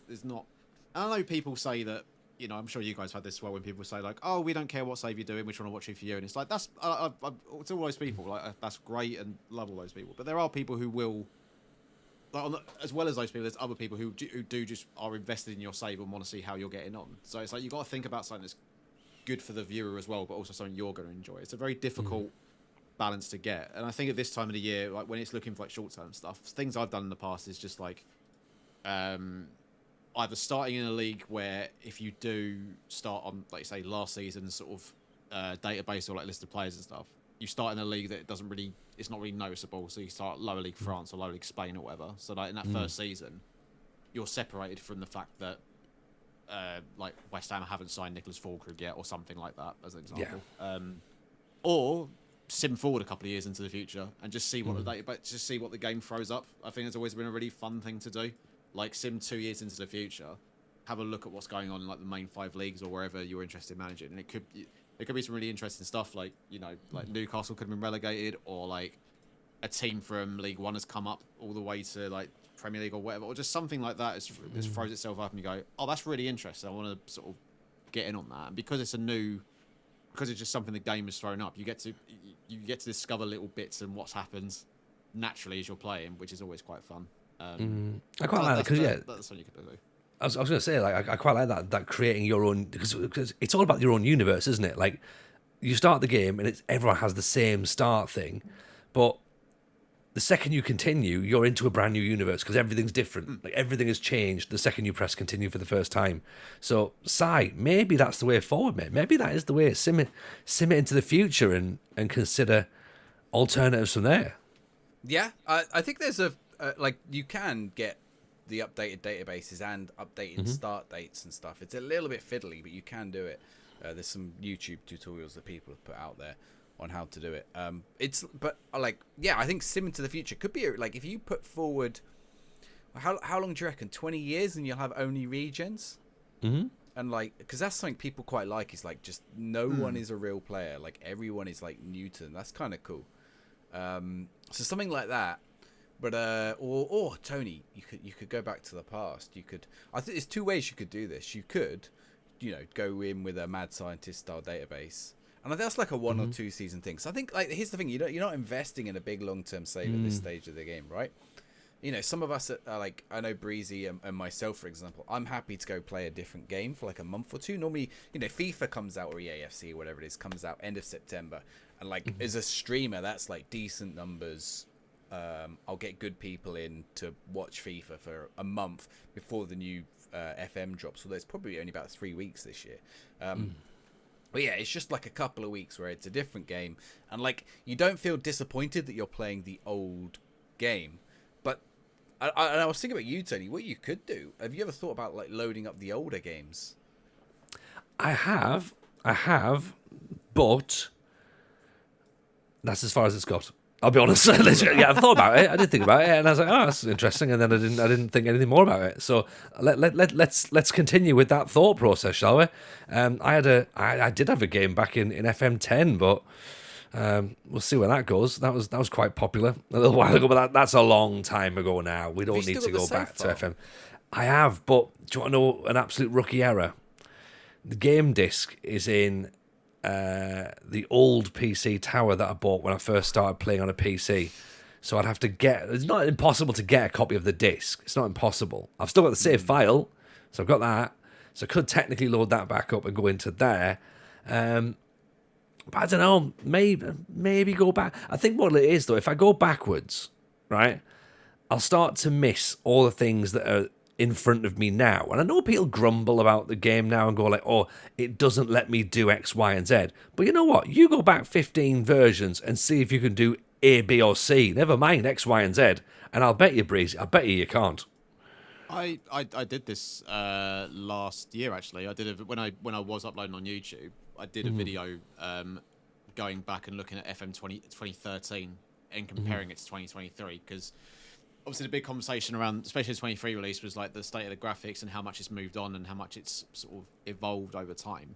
there's not. I know people say that. I'm sure you guys have had this as well when people say like, "Oh, we don't care what save you're doing. We just want to watch it for you." And it's like that's to all those people. Like that's great and love all those people. But there are people who will. As well as those people, there's other people who do just are invested in your save and want to see how you're getting on. So it's like you've got to think about something that's good for the viewer as well, but also something you're going to enjoy. It's a very difficult balance to get. And I think at this time of the year, like when it's looking for like short-term stuff, things I've done in the past is just like either starting in a league where if you do start on, like say, last season's sort of database or like list of players and stuff, you start in a league that it's not really noticeable. So you start lower league France or lower league Spain or whatever. So like in that first season, you're separated from the fact that like West Ham haven't signed Nicholas Fulkrug yet or something like that, as an example. Yeah. Or sim forward a couple of years into the future and just see what just see what the game throws up. I think it's always been a really fun thing to do. Like sim 2 years into the future, have a look at what's going on in like the main 5 leagues or wherever you're interested in managing, and it could be some really interesting stuff. Like like Newcastle could have been relegated, or like a team from League One has come up all the way to like Premier League or whatever, or just something like that. It just throws itself up, and you go, "Oh, that's really interesting. I want to sort of get in on that." And because it's just something the game has thrown up, you get to discover little bits and what's happened naturally as you're playing, which is always quite fun. I quite like that because that's something you could do. I was going to say, like, I quite like that creating your own, because it's all about your own universe, isn't it? Like, you start the game and everyone has the same start thing, but the second you continue, you're into a brand new universe because everything's different. Like, everything has changed the second you press continue for the first time. So, Si, maybe that's the way forward, mate. Maybe that is the way. Sim it into the future and consider alternatives from there. Yeah, I think there's you can get the updated databases and updated start dates and stuff. It's a little bit fiddly, but you can do it. There's some YouTube tutorials that people have put out there on how to do it. I think sim into the future could be like if you put forward how long do you reckon? 20 years and you'll have only regions. And like, because that's something people quite like, is like just no one is a real player, like everyone is like new to them. That's kind of cool. So something like that. But or Tony, you could go back to the past. I think there's 2 ways you could do this. You could, go in with a mad scientist style database, and I think that's like a 1 or 2 season thing. So I think like here's the thing: you're not investing in a big long term save at this stage of the game, right? Some of us are like, I know Breezy and myself, for example. I'm happy to go play a different game for like a month or 2. Normally, FIFA comes out, or EAFC, whatever it is, comes out end of September, and like as a streamer, that's like decent numbers. I'll get good people in to watch FIFA for a month before the new FM drops. Although it's probably only about 3 weeks this year. But yeah, it's just like a couple of weeks where it's a different game, and like you don't feel disappointed that you're playing the old game. But I was thinking about you, Tony. What you could do? Have you ever thought about like loading up the older games? I have, but that's as far as it's got. I'll be honest. Yeah, I've thought about it. I did think about it, and I was like, "Oh, that's interesting." And then I didn't think anything more about it. So let's continue with that thought process, shall we? I did have a game back in FM10, but we'll see where that goes. That was quite popular a little while ago, but that's a long time ago now. We don't need to go back to FM. I have, but do you want to know an absolute rookie error? The game disc is in the old PC tower that I bought when I first started playing on a PC. So I'd have to it's not impossible to get a copy of the disc. It's not impossible. I've still got the save file, so I've got that. So I could technically load that back up and go into there. But I don't know, maybe go back. I think what it is, though, if I go backwards, right, I'll start to miss all the things that are in front of me now. And I know people grumble about the game now and go like, oh, it doesn't let me do X, Y, and Z. But you know what? You go back 15 versions and see if you can do A, B, or C. Never mind X, Y, and Z. And I'll bet you, Breezy, I bet you can't. I did this last year, actually. I did when I was uploading on YouTube. I did a video going back and looking at FM 2013 and comparing it to 2023, because obviously the big conversation around, especially the 23 release, was like the state of the graphics and how much it's moved on and how much it's sort of evolved over time.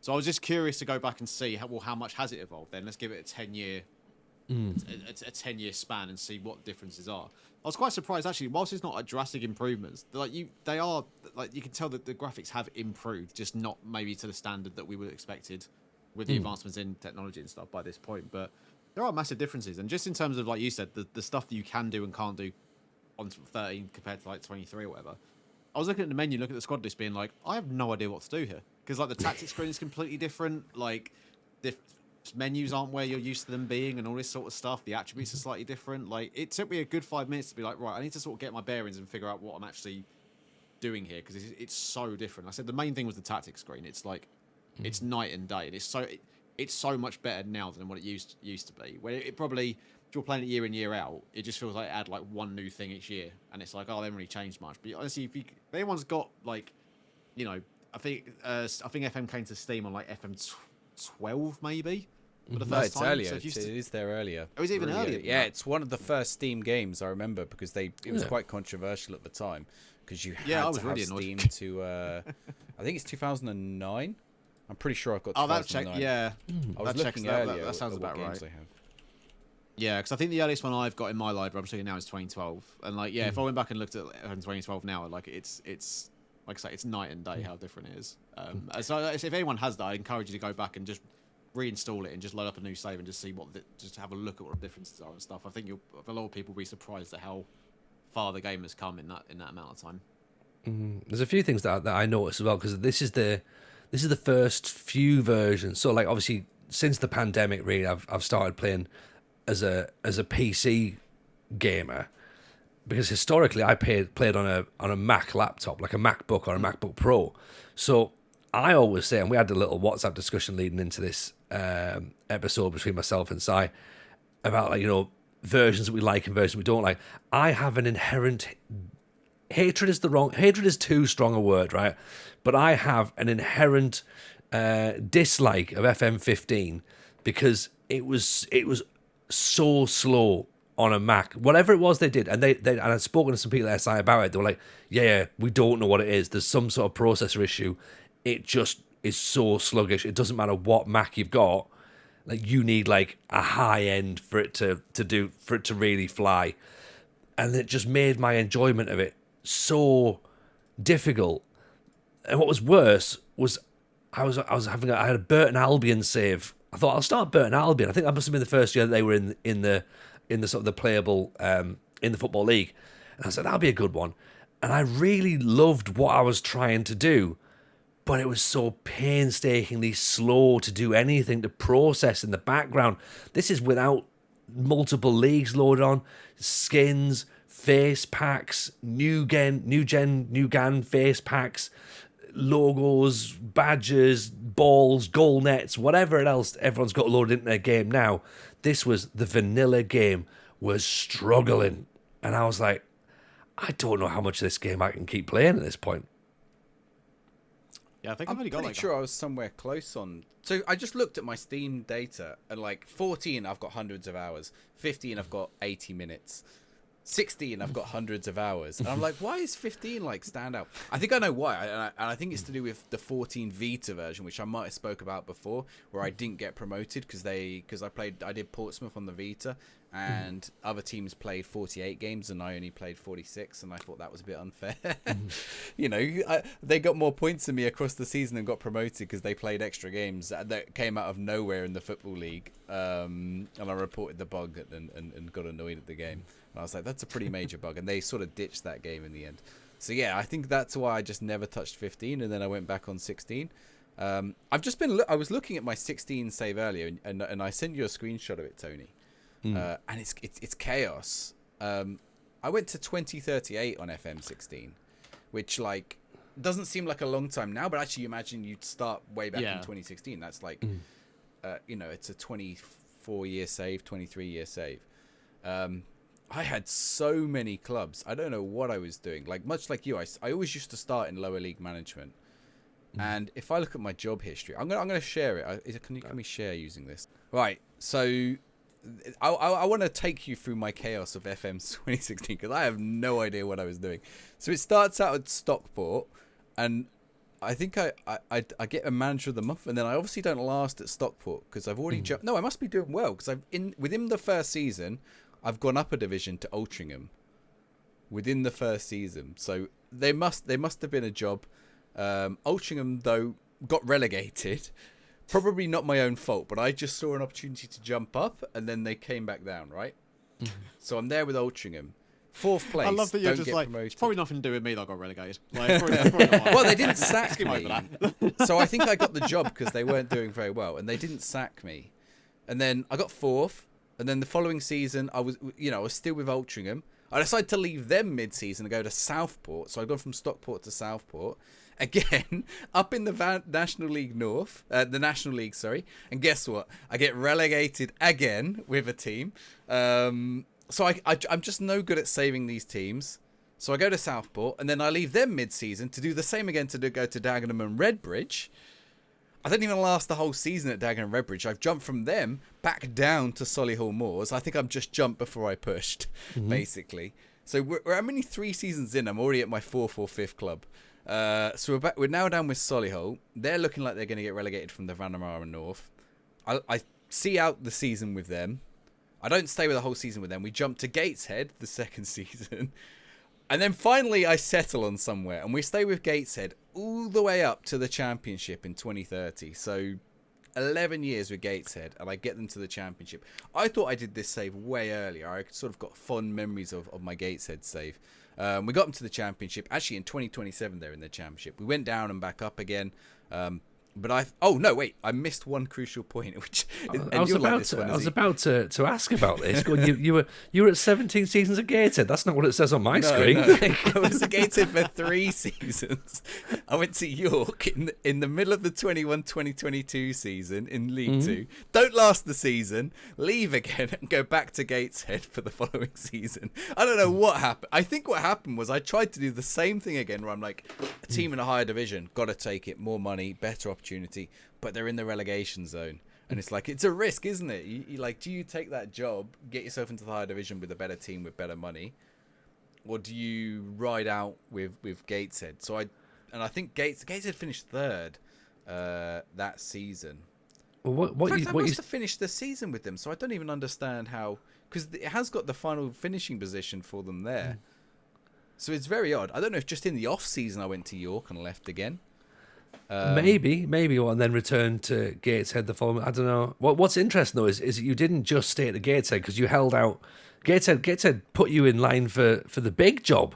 So I was just curious to go back and see how much has it evolved. Then let's give it a 10-year a 10-year span and see what differences are. I was quite surprised actually. Whilst it's not a drastic improvements, they are like, you can tell that the graphics have improved, just not maybe to the standard that we would have expected with the advancements in technology and stuff by this point. But there are massive differences, and just in terms of, like you said, the stuff that you can do and can't do on 13 compared to like 23 or whatever. I was looking at the menu, looking at the squad list, being like, I have no idea what to do here, because like the tactics screen is completely different. Like the menus aren't where you're used to them being, and all this sort of stuff. The attributes are slightly different. Like, it took me a good 5 minutes to be like, right, I need to sort of get my bearings and figure out what I'm actually doing here, because it's so different. I said the main thing was the tactics screen. It's like it's night and day, and it's so much better now than what it used to be. Where it probably, if you're playing it year in, year out, it just feels like it had like one new thing each year, and it's like, oh, they haven't really changed much. But honestly, if anyone's got like, you know, I think FM came to Steam on like FM 12 maybe for the first time. Earlier. So it is there earlier. It was even earlier. Yeah, it's one of the first Steam games I remember, because it was quite controversial at the time, because you had to have really Steam to I think it's 2009. I'm pretty sure I've got 2009. Oh, that's check. Yeah, I was looking earlier. That sounds about right. I have. Yeah, because I think the earliest one I've got in my library, I'm checking now, is 2012. And like, yeah, if I went back and looked at 2012 now, like it's like I say, it's night and day how different it is. So if anyone has that, I encourage you to go back and just reinstall it and just load up a new save and just see just have a look at what the differences are and stuff. I think a lot of people will be surprised at how far the game has come in that amount of time. There's a few things that I noticed as well, because this is the first few versions. So like, obviously since the pandemic, really, I've started playing as a PC gamer, because historically I played on a Mac laptop, like a MacBook or a MacBook Pro. So I always say, and we had a little WhatsApp discussion leading into this episode between myself and Si about, like, you know, versions that we like and versions we don't like. I have an inherent hatred is too strong a word, right? But I have an inherent dislike of FM15, because it was so slow on a Mac. Whatever it was they did, and and I've spoken to some people at SI about it. They were like, yeah, we don't know what it is. There's some sort of processor issue. It just is so sluggish. It doesn't matter what Mac you've got. Like, you need like a high end for it to really fly. And it just made my enjoyment of it so difficult. And what was worse was I had a Burton Albion save. I thought, I'll start Burton Albion. I think that must have been the first year that they were in the sort of the playable in the Football League. And I said, that'll be a good one. And I really loved what I was trying to do, but it was so painstakingly slow to do anything, to process in the background. This is without multiple leagues loaded on, skins, face packs, new GAN face packs, logos, badges, balls, goal nets, whatever else everyone's got loaded into their game now. The vanilla game was struggling. And I was like, I don't know how much of this game I can keep playing at this point. Yeah, I think I'm I've only got pretty sure I was somewhere close on. So I just looked at my Steam data, and like 14, I've got hundreds of hours. 15, I've got 80 minutes. 16, I've got hundreds of hours. And I'm like, why is 15 like stand out? I think I know why. And I think it's to do with the 14 Vita version, which I might have spoke about before, where I didn't get promoted because I did Portsmouth on the Vita, and other teams played 48 games and I only played 46, and I thought that was a bit unfair. You know, they got more points than me across the season and got promoted because they played extra games that came out of nowhere in the Football League. And I reported the bug and got annoyed at the game. And I was like, that's a pretty major bug. And they sort of ditched that game in the end. So, yeah, I think that's why I just never touched 15. And then I went back on 16. I was looking at my 16 save earlier, and I sent you a screenshot of it, Tony. And it's chaos. I went to 2038 on FM 16, which, like, doesn't seem like a long time now. But actually, imagine you'd start way back in 2016. That's like, you know, it's a 24-year save, 23-year save. I had so many clubs. I don't know what I was doing. Like, much like you, I always used to start in lower league management. And if I look at my job history, I'm gonna share it. Can we share using this? Right. So I want to take you through my chaos of FM 2016 because I have no idea what I was doing. So it starts out at Stockport, and I think I get a manager of the month, and then I obviously don't last at Stockport because I've already jumped. No, I must be doing well because within the first season, I've gone up a division to Altrincham within the first season. So they must have been a job. Altrincham, though, got relegated. Probably not my own fault, but I just saw an opportunity to jump up, and then they came back down, right? So I'm there with Altrincham. 4th place. I love that you're just like, promoted. it's probably nothing to do with me that I got relegated. Like, probably not Well, they didn't sack Skip me. over that. So I think I got the job because they weren't doing very well, and they didn't sack me. And then I got 4th, and then the following season, I was still with Altrincham. I decided to leave them mid-season and go to Southport. So I've gone from Stockport to Southport. Again, up in the National League North, the National League, sorry. And guess what? I get relegated again with a team. So I'm just no good at saving these teams. So I go to Southport, and then I leave them mid-season to do the same again to go to Dagenham and Redbridge. I don't even last the whole season at Dagenham and Redbridge. I've jumped from them back down to Solihull Moors. I think I've just jumped before I pushed, basically. So I'm only 3 seasons in. I'm already at my 4th or 5th club. So we're now down with Solihull. They're looking like they're going to get relegated from the Vanamara North. I see out the season with them. I don't stay with the whole season with them. We jump to Gateshead the second season. And then finally I settle on somewhere. And we stay with Gateshead all the way up to the Championship in 2030. So 11 years with Gateshead, and I get them to the Championship. I thought I did this save way earlier. I sort of got fond memories of my Gateshead save. We got them to the Championship. Actually, in 2027, they're in the Championship. We went down and back up again. But I missed one crucial point, which I was about to ask about this. You were at 17 seasons of Gateshead. That's not what it says on my screen. No. I was at Gateshead for 3 seasons. I went to York in the middle of the 21-2022 season in League 2. Don't last the season, leave again, and go back to Gateshead for the following season. I don't know what happened. I think what happened was I tried to do the same thing again, where I'm like, a team in a higher division, got to take it, more money, better opportunity, but they're in the relegation zone, and it's like, it's a risk, isn't it? You like, do you take that job, get yourself into the higher division with a better team with better money, or do you ride out with Gateshead? So I think Gateshead finished 3rd that season. Well, I must have finished the season with them, so I don't even understand how, because it has got the final finishing position for them there. So it's very odd. I don't know if just in the off season I went to York and left again. Maybe, and then return to Gateshead the following. I don't know. What's interesting though is you didn't just stay at the Gateshead because you held out. Gateshead put you in line for the big job,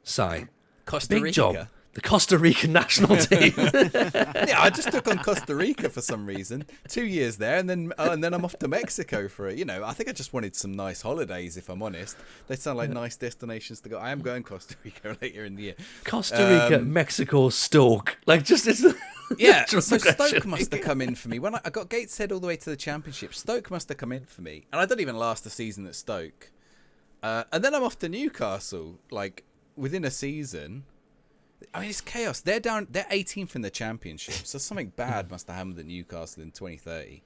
Si. Costa Big Rica. job. The Costa Rican national team. Yeah, I just took on Costa Rica for some reason. 2 years there, and then I'm off to Mexico for it. You know, I think I just wanted some nice holidays, if I'm honest. They sound like nice destinations to go. I am going Costa Rica later in the year. Costa Rica, Mexico, Stoke. Like, just it's yeah. So Stoke must have come in for me when I got Gateshead all the way to the Championship. Stoke must have come in for me, and I don't even last the season at Stoke. And then I'm off to Newcastle, like within a season. I mean, it's chaos. They're 18th in the Championship, so something bad must have happened at Newcastle in 2030.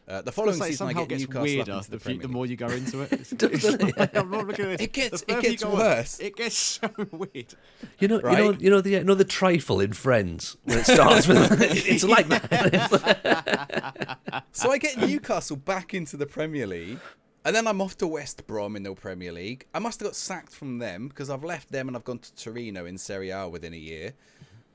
The following Say, season, I somehow get gets Newcastle weirder up into the the Premier more League. you go into it. Doesn't it? I'm not looking at this. It gets The further you go on, worse. It gets so weird. Right? You know the trifle in Friends when it starts with it's like that. So I get Newcastle back into the Premier League, and then I'm off to West Brom in the Premier League. I must have got sacked from them because I've left them and I've gone to Torino in Serie A within a year.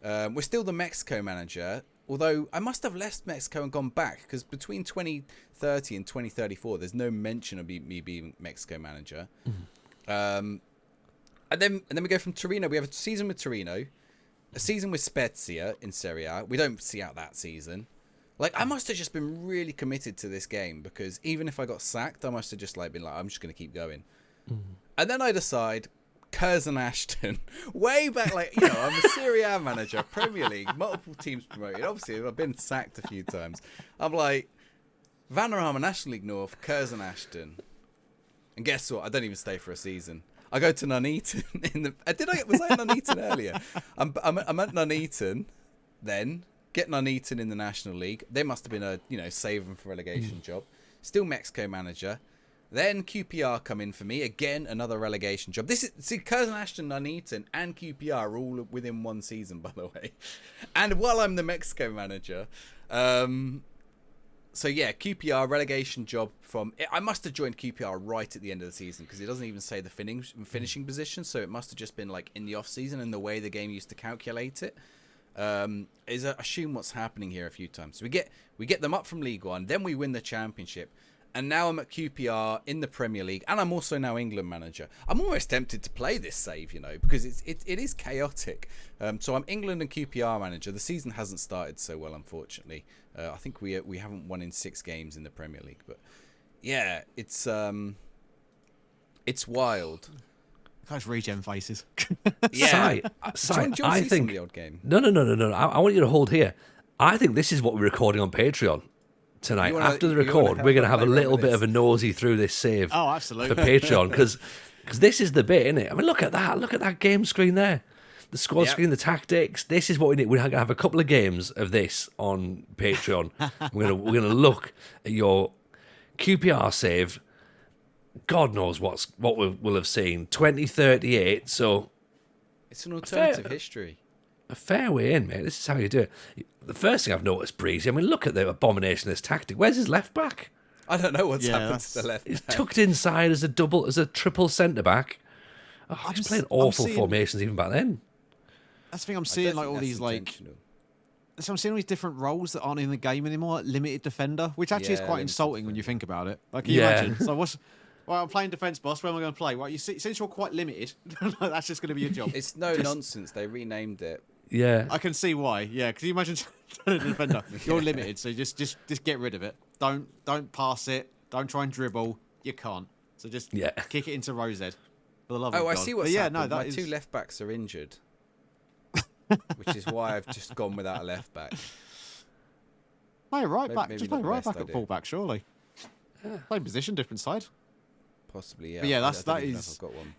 We're still the Mexico manager, although I must have left Mexico and gone back because between 2030 and 2034, there's no mention of me being Mexico manager. And then we go from Torino. We have a season with Torino, a season with Spezia in Serie A. We don't see out that season. Like, I must have just been really committed to this game because even if I got sacked, I must have just been like, I'm just going to keep going. And then I decide, Curzon Ashton, way back, I'm a Serie A manager, Premier League, multiple teams promoted. Obviously, I've been sacked a few times. I'm like, Vanarama National League North, Curzon Ashton. And guess what? I don't even stay for a season. I go to Nuneaton was I at Nuneaton earlier? I'm at Nuneaton then. Get Nuneaton in the National League. They must have been a save them for relegation job. Still Mexico manager. Then QPR come in for me again, another relegation job. Curzon Ashton, Nuneaton, and QPR are all within one season, by the way. And while I'm the Mexico manager, QPR relegation job from. I must have joined QPR right at the end of the season because it doesn't even say the finishing position, so it must have just been like in the off season and the way the game used to calculate it. Is assume what's happening here a few times. So we get them up from League One, then we win the Championship, and now I'm at QPR in the Premier League, and I'm also now England manager. I'm almost tempted to play this save, because it is chaotic. So I'm England and QPR manager. The season hasn't started so well, unfortunately. I think we haven't won in 6 games in the Premier League, but yeah, it's wild. Those regen faces. Yeah, I think the old game. No. I want you to hold here. I think this is what we're recording on Patreon tonight. After the record, we're going to have a little bit of a nosy through this save. Oh, absolutely. For Patreon, because this is the bit, isn't it? I mean, look at that. Look at that game screen there. The squad screen, the tactics. This is what we need. We're going to have a couple of games of this on Patreon. we're going to look at your QPR save. God knows what we'll have seen. 2038, so it's an alternative history. A fair way in, mate. This is how you do it. The first thing I've noticed, Breezy, I mean, look at the abomination of this tactic. Where's his left back? I don't know what's happened to the left back. He's tucked inside as a triple centre back. Oh, he's playing awful formations even back then. That's the thing I'm seeing, like all these So I'm seeing all these different roles that aren't in the game anymore, like limited defender, which actually is quite insulting when you think about it. Like, can you imagine? So well, I'm playing defence, boss. Where am I going to play? Well, since you're quite limited, that's just going to be your job. It's nonsense. They renamed it. Yeah, I can see why. Yeah, because you imagine a defender, you're limited, so just get rid of it. Don't pass it. Don't try and dribble. You can't. So just kick it into Rose Ed. For the love of God. I see what's happened. My 2 left backs are injured, which is why I've just gone without a left back. Play right back. Just play right back at full back, surely. Same position, different side. Possibly, yeah. But yeah, that is. I've got one.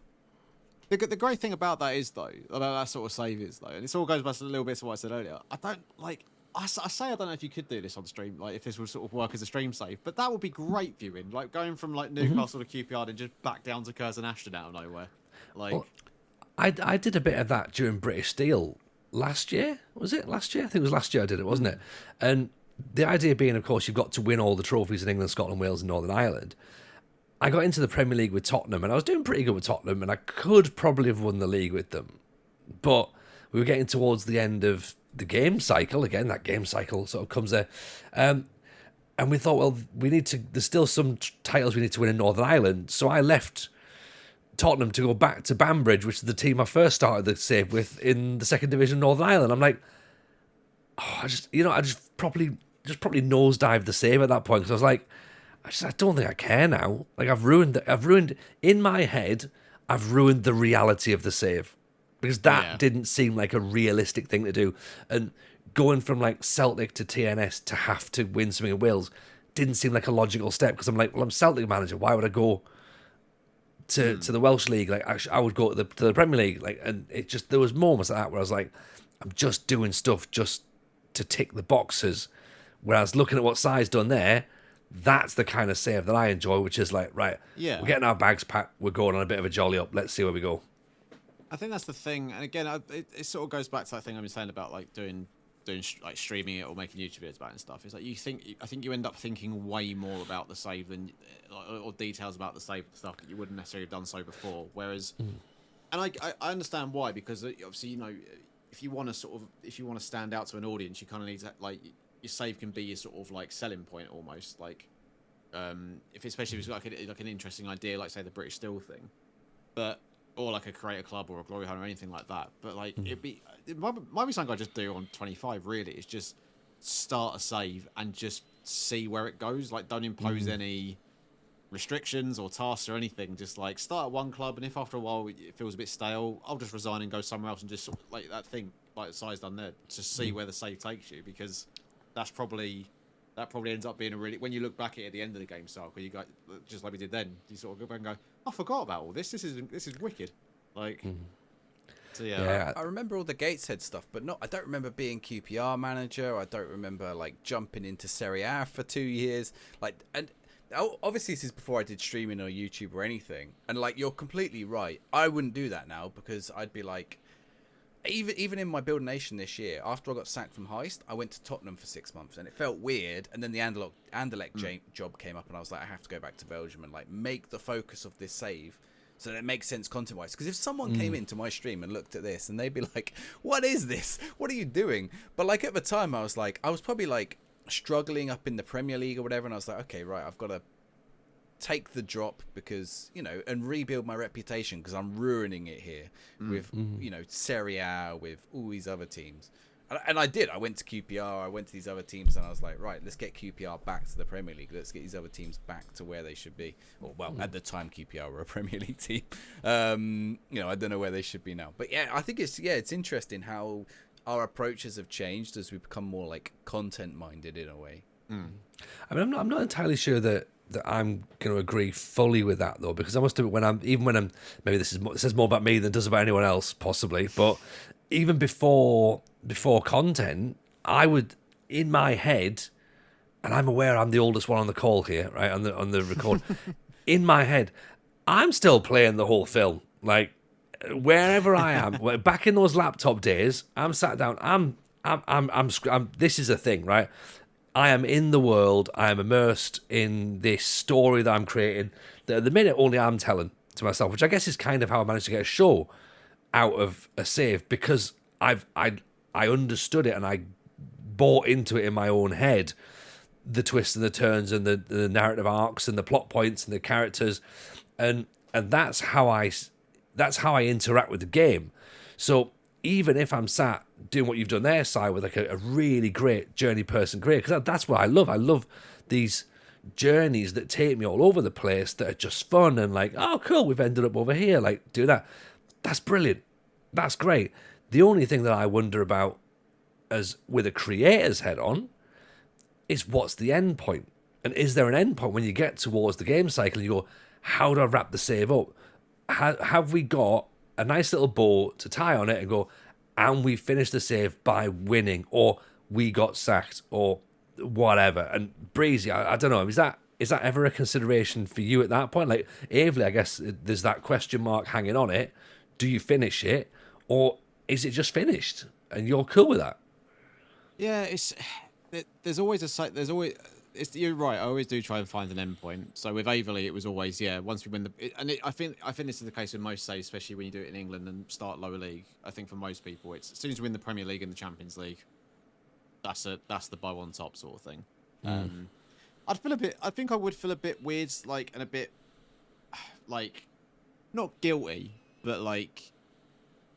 The great thing about that is, though, about that sort of save is, though, and this all goes back to a little bit to what I said earlier. I don't I say I don't know if you could do this on stream, like if this would sort of work as a stream save, but that would be great viewing, like going from like Newcastle to QPR and just back down to Curzon Ashton out of nowhere. Like, well, I did a bit of that during British Steel last year. Was it last year? I think it was last year I did it, wasn't it? And the idea being, of course, you've got to win all the trophies in England, Scotland, Wales, and Northern Ireland. I got into the Premier League with Tottenham, and I was doing pretty good with Tottenham, and I could probably have won the league with them. But we were getting towards the end of the game cycle. Again, that game cycle sort of comes there. And we thought, well, there's still some titles we need to win in Northern Ireland. So I left Tottenham to go back to Banbridge, which is the team I first started the save with in the 2nd Division Northern Ireland. I'm like, I just probably nosedived the save at that point, because I was like, I don't think I care now. Like, I've ruined in my head, I've ruined the reality of the save, because that didn't seem like a realistic thing to do. And going from like Celtic to TNS to have to win something in Wales didn't seem like a logical step, because I'm like, well, I'm Celtic manager. Why would I go to the Welsh League? Like, I would go to the Premier League. Like, and it just, there was moments like that where I was like, I'm just doing stuff just to tick the boxes. Whereas looking at what Si's done there, That's the kind of save that I enjoy, which is like, right, Yeah. we're getting our bags packed, we're going on a bit of a jolly up, let's see where we go. I think that's the thing, and again, it sort of goes back to that thing I've been saying about like doing like streaming it or making YouTube videos about it and stuff. It's like I think you end up thinking way more about the save than or details about the save stuff that you wouldn't necessarily have done so before. Whereas, and I understand why, because obviously, you know, if you want to stand out to an audience, you kind of need to, like, your save can be your sort of like selling point almost, like especially if it's like an interesting idea, like say the British Steel thing, but. Or like a creator club or a glory hunt or anything like that. But like it might be something I just do on 25. Really, it's just start a save and just see where it goes. Like, don't impose any restrictions or tasks or anything. Just like start at one club, and if after a while it feels a bit stale, I'll just resign and go somewhere else and just sort of, like that thing, like Si's done there, to see where the save takes you, because that probably ends up being a really, when you look back at the end of the game cycle, you go just like we did then. You sort of go back and go, I forgot about all this. This is wicked. Like, so yeah. I remember all the Gateshead stuff, but I don't remember being QPR manager. I don't remember like jumping into Serie A for 2 years. Like, and obviously this is before I did streaming or YouTube or anything. And like, you're completely right. I wouldn't do that now, because I'd be like, even in my Build Nation this year, after I got sacked from Heist, I went to Tottenham for 6 months, and it felt weird. And then the Anderlecht job came up, and I was like, I have to go back to Belgium and like make the focus of this save so that it makes sense content-wise. Because if someone came into my stream and looked at this, and they'd be like, "What is this? What are you doing?" But like at the time, I was probably like struggling up in the Premier League or whatever, and I was like, okay, right, I've got to take the drop, because, you know, and rebuild my reputation, because I'm ruining it here with, you know, Serie A, with all these other teams. And I did. I went to QPR, I went to these other teams, and I was like, right, let's get QPR back to the Premier League. Let's get these other teams back to where they should be. Or, well, at the time, QPR were a Premier League team. You know, I don't know where they should be now. But yeah, I think it's interesting how our approaches have changed as we become more like content-minded in a way. I mean, I'm not entirely sure that I'm going to agree fully with that, though, because I must admit, when I'm maybe this says more about me than it does about anyone else, possibly, but even before content, I would, in my head, and I'm aware I'm the oldest one on the call here, right, on the record. In my head, I'm still playing the whole film, like wherever I am. Back in those laptop days, I'm sat down. I'm this is a thing, right? I am in the world. I am immersed in this story that I'm creating, that at the minute only I'm telling to myself, which I guess is kind of how I managed to get a show out of a save, because I understood it and I bought into it in my own head, the twists and the turns and the narrative arcs and the plot points and the characters, and that's how I interact with the game. So even if I'm sat doing what you've done there, Si, with like a really great journey person creator, because that's what I love. I love these journeys that take me all over the place, that are just fun and like, oh, cool, we've ended up over here, like, do that. That's brilliant. That's great. The only thing that I wonder about, as with a creator's head on, is what's the end point? And is there an end point when you get towards the game cycle and you go, how do I wrap the save up? Have we got a nice little bow to tie on it and go, and we finished the save by winning, or we got sacked, or whatever? And Breezy, I don't know, is that ever a consideration for you at that point? Like Aveley, I guess there's that question mark hanging on it. Do you finish it, or is it just finished and you're cool with that? Yeah, there's always you're right. I always do try and find an end point. So with Aveley, it was always, once we win I think this is the case with most saves, especially when you do it in England and start lower league. I think for most people, it's as soon as you win the Premier League and the Champions League, that's the bow on top sort of thing. I think I would feel a bit weird, like, and a bit like not guilty, but like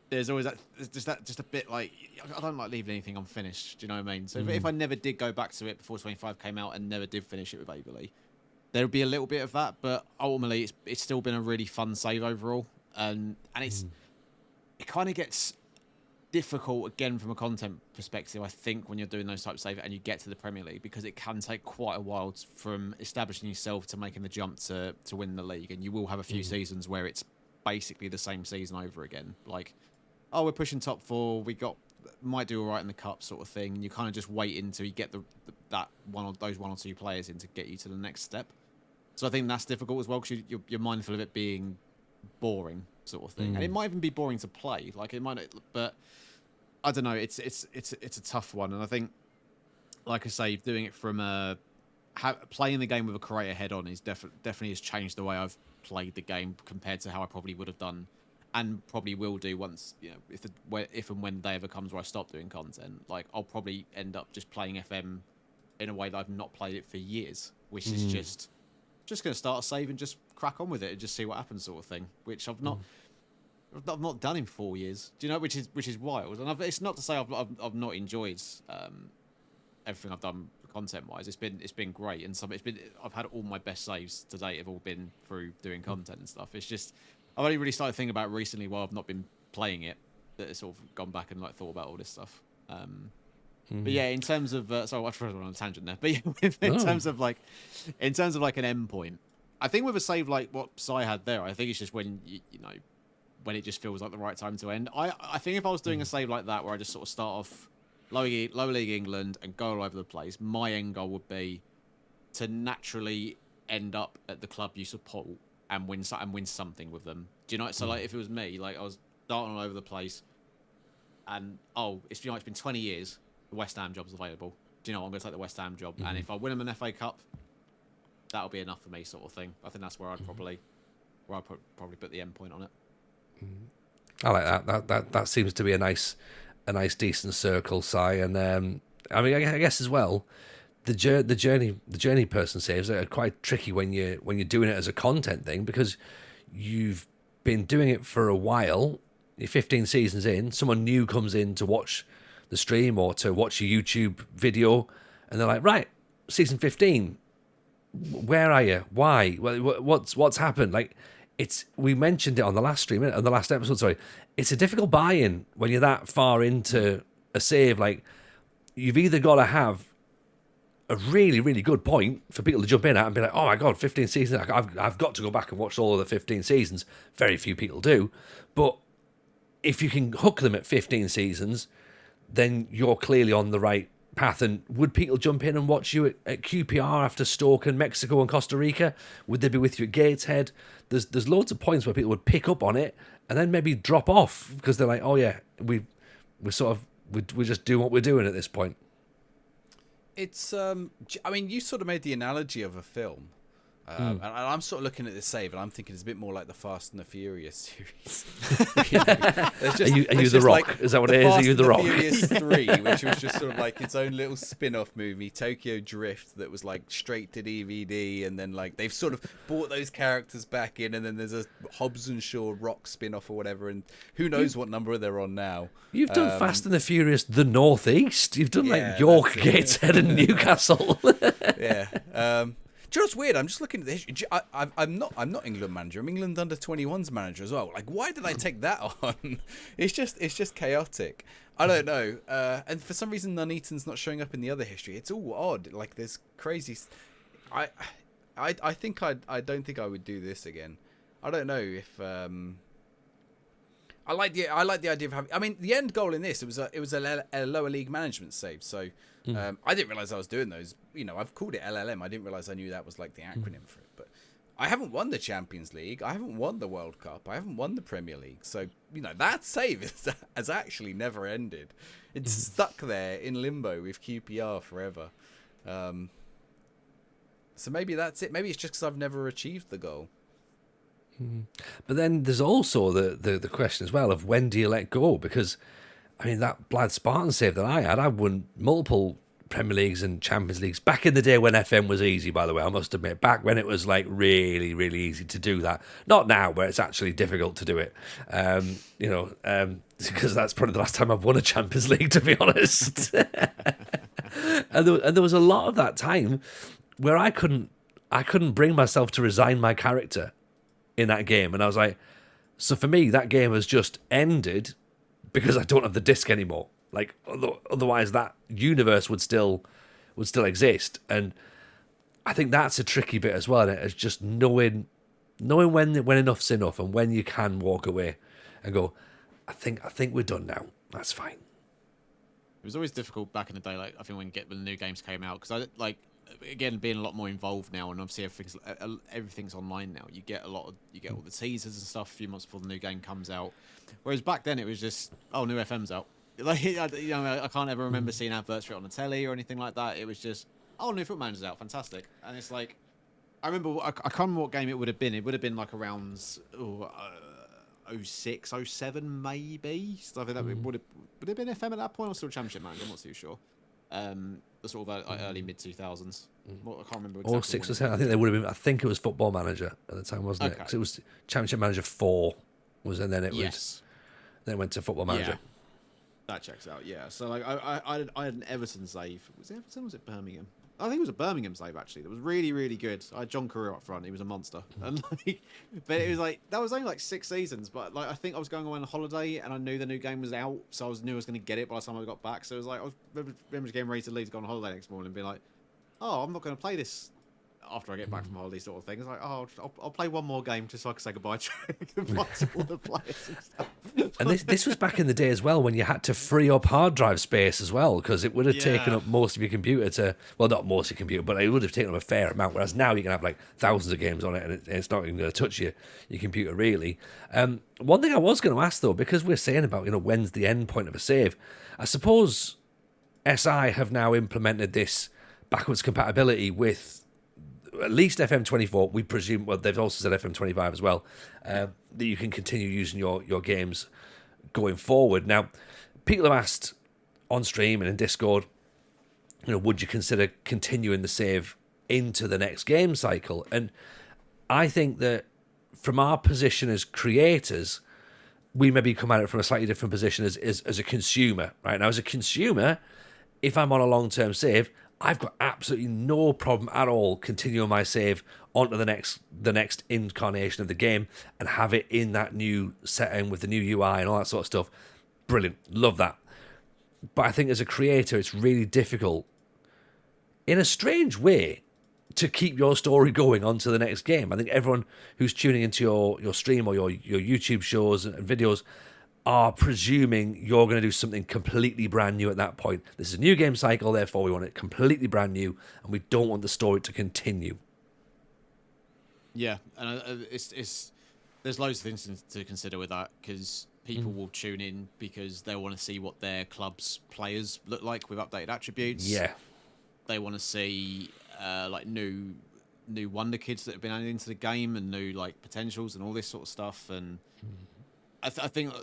there's always just a bit like, I don't like leaving anything unfinished. Do you know what I mean? So if I never did go back to it before 25 came out and never did finish it with Aveley, there would be a little bit of that. But ultimately, it's still been a really fun save overall, and it kind of gets difficult again from a content perspective, I think, when you're doing those types of saves and you get to the Premier League, because it can take quite a while from establishing yourself to making the jump to win the league, and you will have a few seasons where it's basically the same season over again. Like, oh, we're pushing top four, we got might do all right in the cup sort of thing, and you kind of just wait until you get those one or two players in to get you to the next step. So I think that's difficult as well, because you're mindful of it being boring sort of thing, and it might even be boring to play. Like it might, but I don't know. It's a tough one, and I think, like I say, doing it from playing the game with a creator head on is definitely has changed the way I've played the game compared to how I probably would have done, and probably will do once, you know, if and when the day ever comes where I stop doing content. Like I'll probably end up just playing FM in a way that I've not played it for years, which is just going to start a save and just crack on with it and just see what happens, sort of thing. Which I've not done in 4 years. Do you know? Which is wild. And it's not to say I've not enjoyed everything I've done content wise. It's been great, and I've had all my best saves to date have all been through doing content and stuff. It's just I've only really started thinking about it recently while I've not been playing it, that it's sort of gone back and like thought about all this stuff. But yeah, in terms of sorry, I went on a tangent there. But yeah, in terms of like an end point, I think with a save like what Si had there, I think it's just when you know when it just feels like the right time to end. I think if I was doing a save like that where I just sort of start off lower league England and go all over the place, my end goal would be to naturally end up at the club you support and win something with them. Do you know? So like if it was me, like I was darting all over the place, and it's been 20 years. The West Ham job's available. Do you know what? I'm going to take the West Ham job, and if I win them an FA Cup, that'll be enough for me, sort of thing. I think that's where I'd probably put the end point on it. I like that. That seems to be a nice decent circle, Si. And I mean, I guess as well, the journey person saves are quite tricky when you're doing it as a content thing, because you've been doing it for a while. You're 15 seasons in. Someone new comes in to watch the stream or to watch a YouTube video, and they're like, right, season 15, where are you? Why? What's happened? Like, we mentioned it on the last stream, on the last episode, sorry. It's a difficult buy-in when you're that far into a save. Like, you've either got to have a really, really good point for people to jump in at and be like, oh my God, 15 seasons, I've got to go back and watch all of the 15 seasons. Very few people do. But if you can hook them at 15 seasons, then you're clearly on the right path. And would people jump in and watch you at QPR after Stoke and Mexico and Costa Rica? Would they be with you at Gateshead? There's loads of points where people would pick up on it and then maybe drop off because they're like, oh yeah, we're just doing what we're doing at this point. It's I mean, you sort of made the analogy of a film. And I'm sort of looking at this save, and I'm thinking it's a bit more like the Fast and the Furious series. Are you The Rock? Like, is that what it is? Are you The Rock? Furious 3, which was just sort of like its own little spin-off movie, Tokyo Drift, that was like straight to DVD, and then like they've sort of brought those characters back in, and then there's a Hobbs and Shaw Rock spin-off or whatever, and who knows what number they're on now. You've done Fast and the Furious, the Northeast. You've done like York, Gateshead, and Newcastle. Yeah. Do you know what's weird? I'm just looking at the history. I'm not England manager. I'm England under 21s manager as well. Like, why did I take that on? It's just chaotic. I don't know. And for some reason, Nuneaton's not showing up in the other history. It's all odd. Like, there's crazy. I don't think I would do this again. I don't know if. I like the idea of having. I mean, the end goal in this it was a lower league management save. So I didn't realize I was doing those. You know, I've called it LLM. I didn't realize I knew that was like the acronym for it. But I haven't won the Champions League. I haven't won the World Cup. I haven't won the Premier League. So you know that save has actually never ended. It's stuck there in limbo with QPR forever. So maybe that's it. Maybe it's just because I've never achieved the goal. But then there's also the question as well of when do you let go? Because, I mean, that Blad Spartan save that I won multiple Premier Leagues and Champions Leagues back in the day when FM was easy, by the way, I must admit. Back when it was like really, really easy to do that. Not now, where it's actually difficult to do it. Because that's probably the last time I've won a Champions League, to be honest. and there was a lot of that time where I couldn't bring myself to resign my character in that game, and I was like, so for me that game has just ended because I don't have the disc anymore. Like otherwise that universe would still exist, and I think that's a tricky bit as well. And it's just knowing when enough's enough and when you can walk away and go, I think we're done now. That's fine. It was always difficult back in the day. Like I think when the new games came out, because I like again being a lot more involved now, and obviously everything's online now. You get all the teasers and stuff a few months before the new game comes out. Whereas back then it was just new FM's out. Like I can't ever remember seeing adverts for it on the telly or anything like that. It was just new Football Manager's out, fantastic. And it's like I can't remember what game it would have been. It would have been like around 06, 07 maybe. So I think that would have been FM at that point, or still Championship Manager. I'm not too sure. The sort of early mid 2000s. I can't remember exactly. Or 6 or 7. I think they would have been. I think it was Football Manager at the time, wasn't it? Because it was Championship Manager 4 and then it was. Then it went to Football Manager. Yeah. That checks out. Yeah. So like I had an Everton save. Was it Everton? Or was it Birmingham? I think it was a Birmingham save actually. That was really, really good. I had John Carew up front. He was a monster. And but it was like that was only like 6 seasons. But like I think I was going away on a holiday and I knew the new game was out, so I knew I was going to get it by the time I got back. So it was like I remember getting ready to leave to go on holiday next morning and be like, oh, I'm not going to play this after I get back from holiday sort of thing. It's like, oh, I'll play one more game just so I can say goodbye to all the players and stuff. And this was back in the day as well, when you had to free up hard drive space as well, because it would have taken up most of your computer not most of your computer, but it would have taken up a fair amount, whereas now you can have like thousands of games on it and it's not even going to touch your computer really. One thing I was going to ask though, because we're saying about, when's the end point of a save, I suppose SI have now implemented this backwards compatibility with at least FM24, we presume. Well, they've also said FM25 as well, that you can continue using your games going forward. Now, people have asked on stream and in Discord, would you consider continuing the save into the next game cycle? And I think that from our position as creators, we maybe come at it from a slightly different position as a consumer. Right now, as a consumer, if I'm on a long-term save, I've got absolutely no problem at all continuing my save onto the next incarnation of the game and have it in that new setting with the new UI and all that sort of stuff. Brilliant. Love that. But I think as a creator, it's really difficult, in a strange way, to keep your story going onto the next game. I think everyone who's tuning into your stream or your YouTube shows and videos are presuming you're going to do something completely brand new at that point. This is a new game cycle, therefore we want it completely brand new, and we don't want the story to continue. Yeah, and there's loads of things to consider with that, because people will tune in because they want to see what their club's players look like with updated attributes. Yeah, they want to see like new wonder kids that have been added into the game and new like potentials and all this sort of stuff. And I think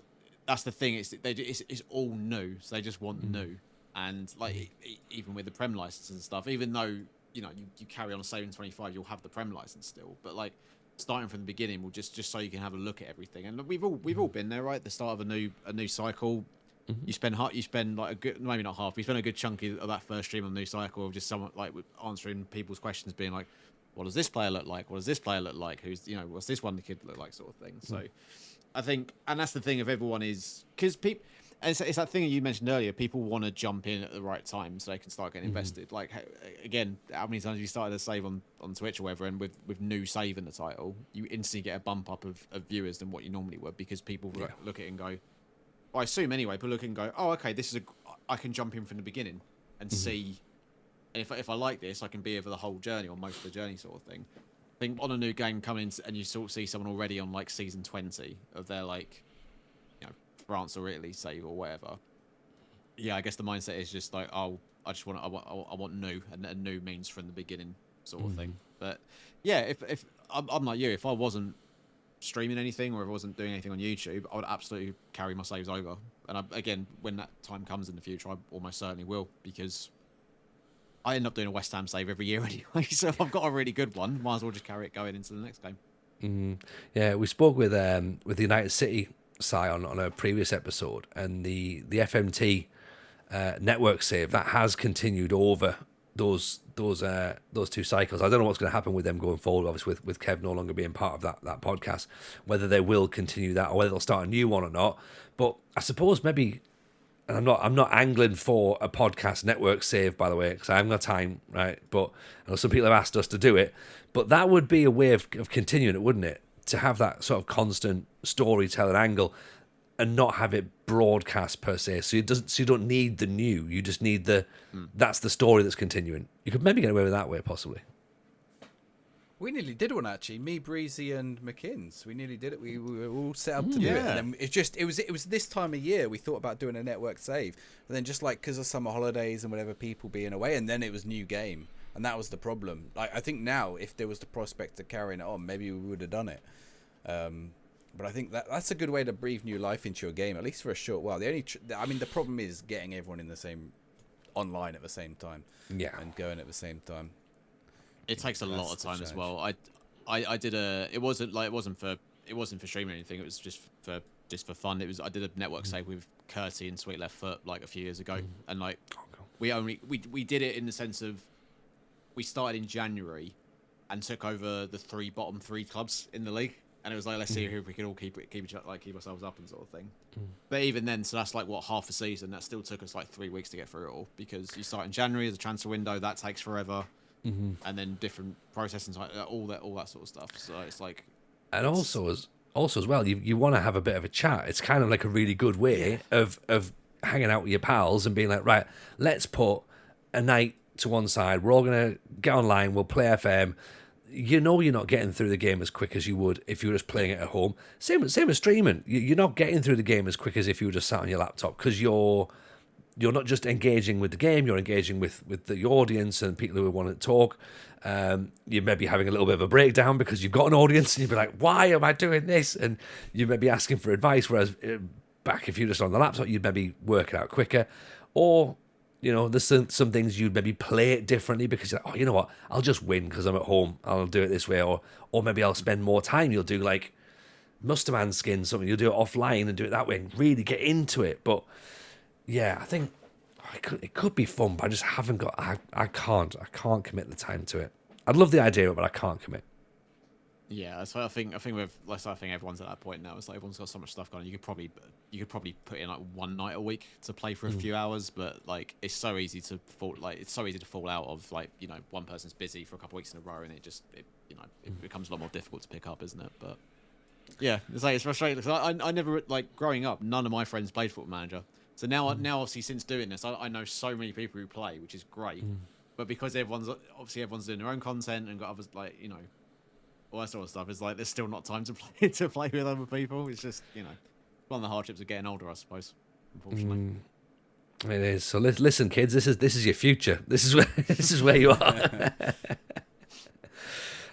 that's the thing. It's all new, so they just want new. And like even with the Prem license and stuff, even though you carry on saving 25, you'll have the Prem license still. But like starting from the beginning, will just so you can have a look at everything. And we've all been there, right? The start of a new cycle. You spend like a good, maybe not half, you spend a good chunk of that first stream on the new cycle of just someone like answering people's questions, being like, what does this player look like? What does this player look like? Who's what's this wonder kid look like, sort of thing. So I think, and that's the thing of everyone is, because people, and it's that thing that you mentioned earlier, people want to jump in at the right time so they can start getting invested. Like, again, how many times have you started a save on Twitch or whatever, and with new save in the title, you instantly get a bump up of viewers than what you normally would, because people look at it and go, I assume anyway, but look and go, oh, okay, I can jump in from the beginning and see, and if I like this, I can be here for the whole journey or most of the journey, sort of thing. I think on a new game coming in and you sort of see someone already on like season 20 of their like, France or Italy save or whatever. Yeah, I guess the mindset is just like, oh, I want new, and new means from the beginning, sort of thing. But yeah, if I'm like you, if I wasn't streaming anything or if I wasn't doing anything on YouTube, I would absolutely carry my saves over. And again, when that time comes in the future, I almost certainly will, because I end up doing a West Ham save every year anyway. So if I've got a really good one, might as well just carry it going into the next game. Yeah, we spoke with the United City side on a previous episode, and the FMT network save that has continued over those two cycles. I don't know what's going to happen with them going forward, obviously with Kev no longer being part of that podcast, whether they will continue that or whether they'll start a new one or not. But I suppose maybe, and I'm not angling for a podcast network save, by the way, because I haven't got time, right? But I know some people have asked us to do it, but that would be a way of continuing it, wouldn't it? To have that sort of constant storytelling angle. and not have it broadcast per se. So you don't need the new. You just need that's the story that's continuing. You could maybe get away with that way, possibly. We nearly did one actually. Me, Breezy, and McKinns. We nearly did it. We were all set up to do it. And then it was this time of year we thought about doing a network save, but then just like because of summer holidays and whatever, people being away, and then it was new game, and that was the problem. Like I think now, if there was the prospect of carrying it on, maybe we would have done it. But I think that's a good way to breathe new life into your game, at least for a short while. The problem is getting everyone in the same online at the same time, and going at the same time. It takes a lot of time as well. I did it wasn't for streaming or anything. It was just for fun. I did a network save with Curty and Sweet Left Foot like a few years ago, and like we did it in the sense of we started in January and took over the bottom three clubs in the league, and it was like, let's see if we could all keep ourselves up and sort of thing. But even then, so that's like half a season. That still took us like 3 weeks to get through it all, because you start in January as a transfer window, that takes forever. And then different processing, all that sort of stuff. So it's like, and also as well, you want to have a bit of a chat. It's kind of like a really good way of hanging out with your pals and being like, right, let's put a night to one side. We're all gonna get online. We'll play FM. You're not getting through the game as quick as you would if you were just playing it at home. Same as streaming. You're not getting through the game as quick as if you were just sat on your laptop, because you're not just engaging with the game, you're engaging with the audience and people who want to talk. You may be having a little bit of a breakdown because you've got an audience, and you'll be like, why am I doing this? And you may be asking for advice, whereas back if you're just on the laptop, you'd maybe work it out quicker. Or, there's some things you'd maybe play it differently because you're like, oh, you know what, I'll just win because I'm at home. I'll do it this way. Or maybe I'll spend more time. You'll do like Musterman skin, something. You'll do it offline and do it that way and really get into it. But yeah, I think it could be fun, but I just haven't got. I can't commit the time to it. I'd love the idea of it, but I can't commit. Yeah, so I think everyone's at that point now. It's like everyone's got so much stuff going on. You could probably put in like one night a week to play for a few hours, but like it's so easy to fall out of, like, one person's busy for a couple of weeks in a row, and it becomes a lot more difficult to pick up, isn't it? But yeah, it's frustrating. I never, like, growing up, none of my friends played Football Manager. So now obviously since doing this, I know so many people who play, which is great. But because everyone's doing their own content and got others, like, all that sort of stuff, it's like there's still not time to play with other people. It's just, one of the hardships of getting older, I suppose, unfortunately. It is. So listen, kids, this is your future. This is where you are.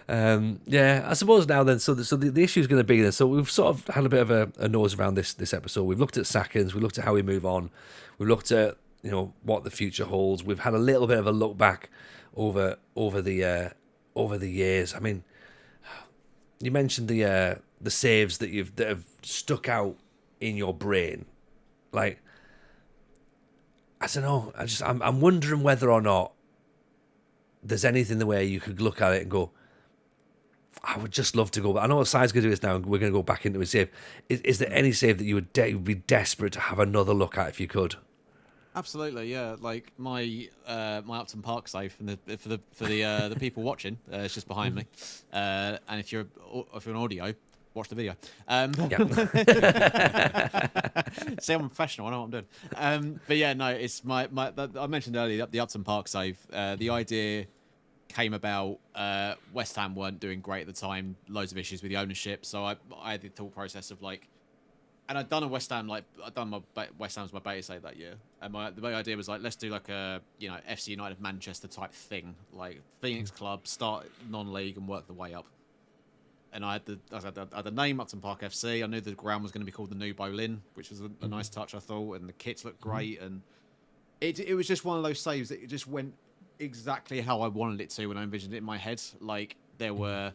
I suppose now then, so the issue is going to be then, so we've sort of had a bit of a nose around this episode. We've looked at sackings, we looked at how we move on, we've looked at what the future holds. We've had a little bit of a look back over the years. I mean, you mentioned the saves that have stuck out in your brain. Like, I don't know, I'm wondering whether or not there's anything the way you could look at it and go, I would just love to go. But I know what Si's going to do is now we're going to go back into a save. Is there any save that you would be desperate to have another look at if you could? Absolutely, yeah. Like my Upton Park save, and for the people watching, it's just behind me. And if you're an audio, watch the video. See, I'm a professional. I know what I'm doing. But yeah, no, it's I mentioned earlier the Upton Park save. The idea came about. West Ham weren't doing great at the time. Loads of issues with the ownership. So I had the thought process of like, and I'd done West Ham as my beta save that year. And the idea was like, let's do like a FC United Manchester type thing, like Phoenix Club, start non-league and work the way up. And I had the name Upton Park FC. I knew the ground was going to be called the New Boleyn, which was a nice touch, I thought, and the kits looked great. And it was just one of those saves that it just went exactly how I wanted it to when I envisioned it in my head. Like there was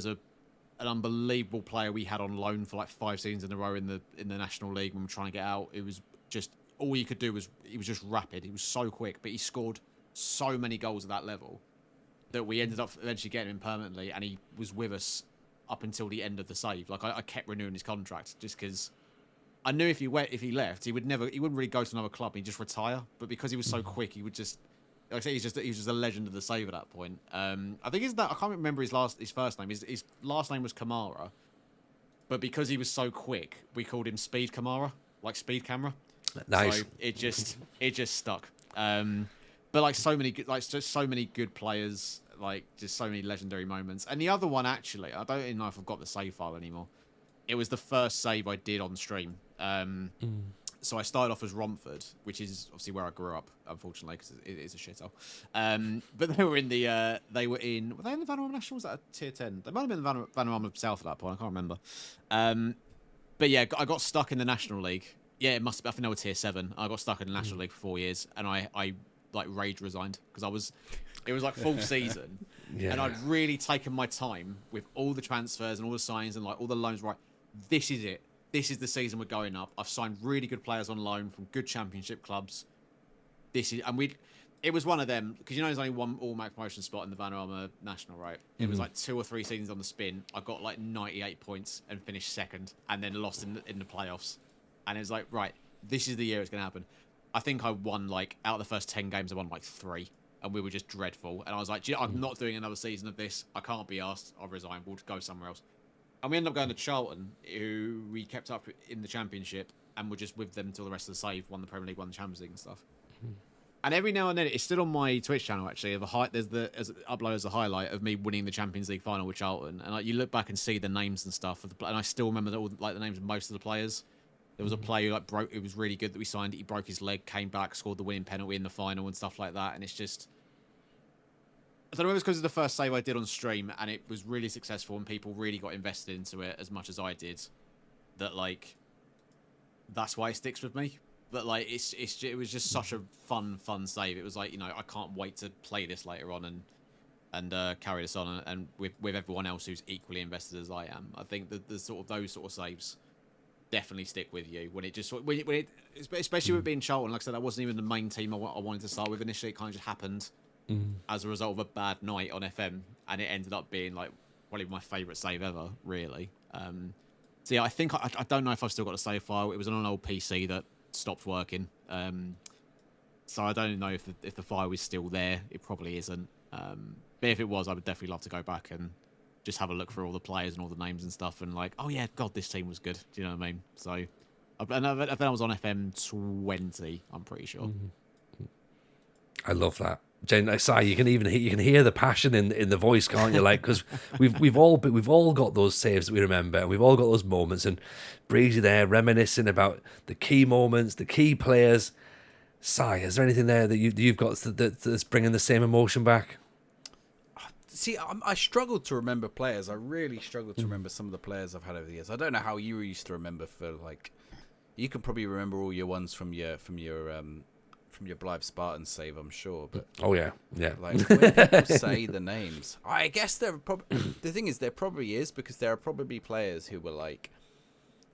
an unbelievable player we had on loan for like 5 seasons in a row in the National League when we were trying to get out. It was just all he could do was he was just rapid. He was so quick, but he scored so many goals at that level that we ended up eventually getting him permanently, and he was with us up until the end of the save. Like I kept renewing his contract just because I knew if he left, he wouldn't really go to another club. He'd just retire. But because he was so quick, he would just, like I say, he was just a legend of the save at that point. I think I can't remember his first name. His last name was Kamara, but because he was so quick, we called him Speed Kamara, like Speed Camera. Nice. So it just stuck. But like so many good, like just so many good players, like just so many legendary moments. And the other one, actually, I don't even know if I've got the save file anymore. It was the first save I did on stream. So I started off as Romford, which is obviously where I grew up, unfortunately, because it is a shithole. But they were in the were they in the Vanarama Nationals at tier 10? They might have been the Vanarama South at that point. I can't remember. But yeah, I got stuck in the National League. Yeah, it must be. I think they were tier 7. I got stuck in the National League for 4 years, and I like rage resigned because it was like full season, and I'd really taken my time with all the transfers and all the signs and like all the loans. Right, this is it. This is the season we're going up. I've signed really good players on loan from good championship clubs. It was one of them because there's only one all-mac promotion spot in the Vanarama National, right? It was like 2 or 3 seasons on the spin. I got like 98 points and finished second, and then lost in the playoffs. And it was like, right, this is the year it's going to happen. I think I won like out of the first 10 games, I won like 3, and we were just dreadful. And I was like, I'm not doing another season of this. I can't be asked. I'll resign. We'll go somewhere else. And we ended up going to Charlton, who we kept up in the Championship, and were just with them until the rest of the save, won the Premier League, won the Champions League and stuff. And every now and then, it's still on my Twitch channel, actually. There's upload as a highlight of me winning the Champions League final with Charlton. And like, you look back and see the names and stuff, and I still remember the names of most of the players. There was a player who broke. It was really good that we signed. He broke his leg, came back, scored the winning penalty in the final and stuff like that. And it's just, I don't know if it's because of the first save I did on stream and it was really successful and people really got invested into it as much as I did. That like, that's why it sticks with me. But like, it was just such a fun save. It was like, I can't wait to play this later on and carry this on and with everyone else who's equally invested as I am. I think that those sort of saves definitely stick with you when it especially with being Charlton. Like I said, that wasn't even the main team I wanted to start with initially. It kind of just happened as a result of a bad night on FM, and it ended up being like probably my favourite save ever, really. So yeah, I think I don't know if I've still got a save file. It was on an old PC that stopped working, so I don't know if the file is still there. It probably isn't, but if it was, I would definitely love to go back and just have a look through all the players and all the names and stuff, and like, oh yeah, God, this team was good. Do you know what I mean? So, I think I was on FM 20. I'm pretty sure. I love that. Jen, Si, you can hear the passion in the voice, can't you? Like, because we've all got those saves that we remember, and we've all got those moments. And Breezy there reminiscing about the key moments, the key players. Si, is there anything there that you've got that's bringing the same emotion back? See, I struggled to remember players. I really struggled to remember some of the players I've had over the years. I don't know how you used to remember for like. You can probably remember all your ones from your Blythe Spartan save, I'm sure. But oh yeah. Like when people say the names, I guess the thing is there probably is, because there are probably players who were like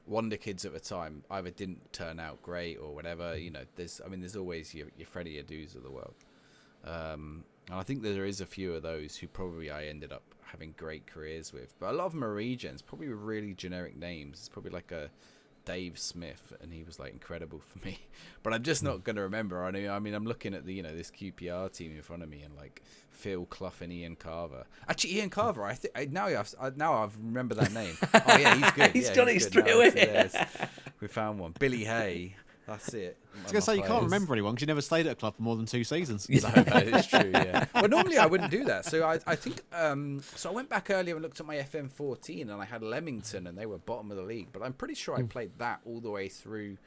wonder kids at the time, either didn't turn out great or whatever. There's always your Freddie Adu's of the world. And I think there is a few of those who probably I ended up having great careers with. But a lot of them are regens, probably with really generic names. It's probably like a Dave Smith, and he was like incredible for me. But I'm just not going to remember. I mean, I'm looking at the this QPR team in front of me, and like Phil Clough and Ian Carver. Actually, Ian Carver, I think now I've remembered that name. Oh yeah, he's good. He's done it straight away. We found one. Billy Hay. That's it. I was going to say, you can't remember anyone because you never stayed at a club for more than 2 seasons. No, that is true, yeah. Well, normally I wouldn't do that. So I think, so I went back earlier and looked at my FM 14 and I had Leamington and they were bottom of the league. But I'm pretty sure I played that all the way through.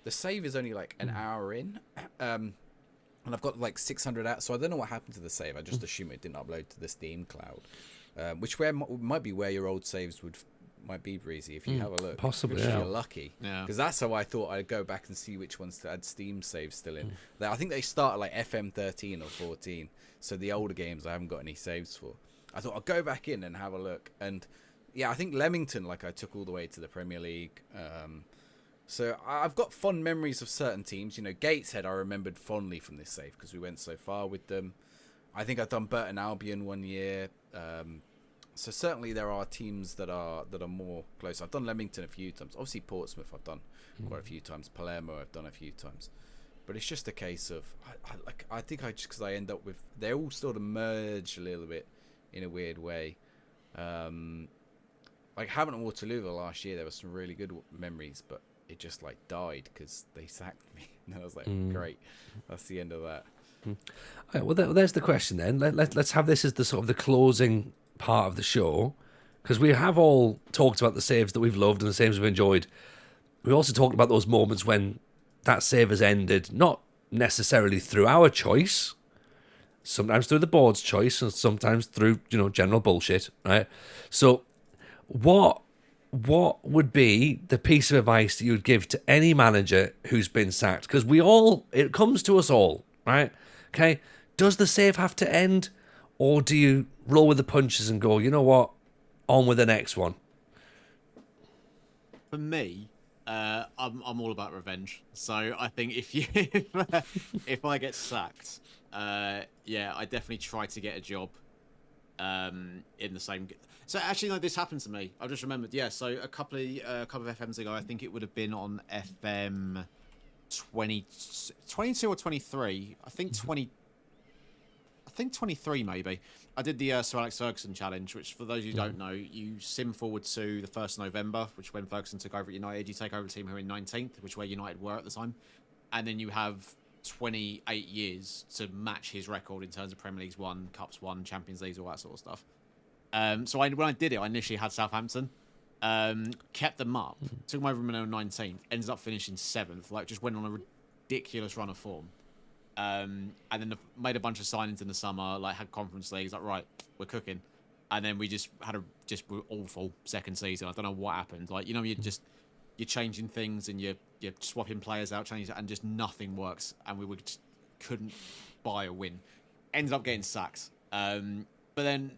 The save is only like an hour in. And I've got like 600 out. So I don't know what happened to the save. I just assume it didn't upload to the Steam cloud. Which might be where your old saves might be, Breezy, if you have a look. Possibly, if yeah. You're lucky. Because that's how I thought I'd go back and see which ones to add Steam saves still in. I think they start at like FM 13 or 14. So the older games I haven't got any saves for. I thought I'll go back in and have a look. And yeah, I think Leamington, like I took all the way to the Premier League. So I've got fond memories of certain teams. Gateshead I remembered fondly from this save because we went so far with them. I think I've done Burton Albion one year. So certainly there are teams that are more close. I've done Leamington a few times. Obviously Portsmouth I've done quite a few times. Palermo I've done a few times. But it's just a case of I think because I end up with, they all sort of merge a little bit in a weird way. like having Waterloo the last year, there were some really good memories, but it just like died because they sacked me, and I was like, great, that's the end of that. Right, well, there's the question then. Let's have this as the sort of the closing part of the show, because we have all talked about the saves that we've loved and the saves we've enjoyed. We also talked about those moments when that save has ended, not necessarily through our choice, sometimes through the board's choice, and sometimes through, general bullshit, right? So what would be the piece of advice that you would give to any manager who's been sacked? Because it comes to us all, right? Okay, does the save have to end, or do you roll with the punches and go, you know what, on with the next one? For me, I'm all about revenge. So I think if I get sacked, I definitely try to get a job in the same. So actually, no, this happened to me. I just remembered. Yeah, so a couple of FMs ago, I think it would have been on FM 22 or 23. I think 23 maybe. I did the Sir Alex Ferguson challenge, which for those who don't know, you sim forward to the 1st of November, which when Ferguson took over at United, you take over a team who are in 19th, which where United were at the time, and then you have 28 years to match his record in terms of Premier Leagues won, Cups won, Champions Leagues, all that sort of stuff. So when I did it, I initially had Southampton, kept them up, took them over when they were 19th, ended up finishing 7th, like just went on a ridiculous run of form. And then made a bunch of signings in the summer, like had conference leagues, like right, we're cooking. And then we just had were awful second season. I don't know what happened. Like, you're changing things and you're swapping players out, and just nothing works. And we just couldn't buy a win. Ended up getting sacked. But then,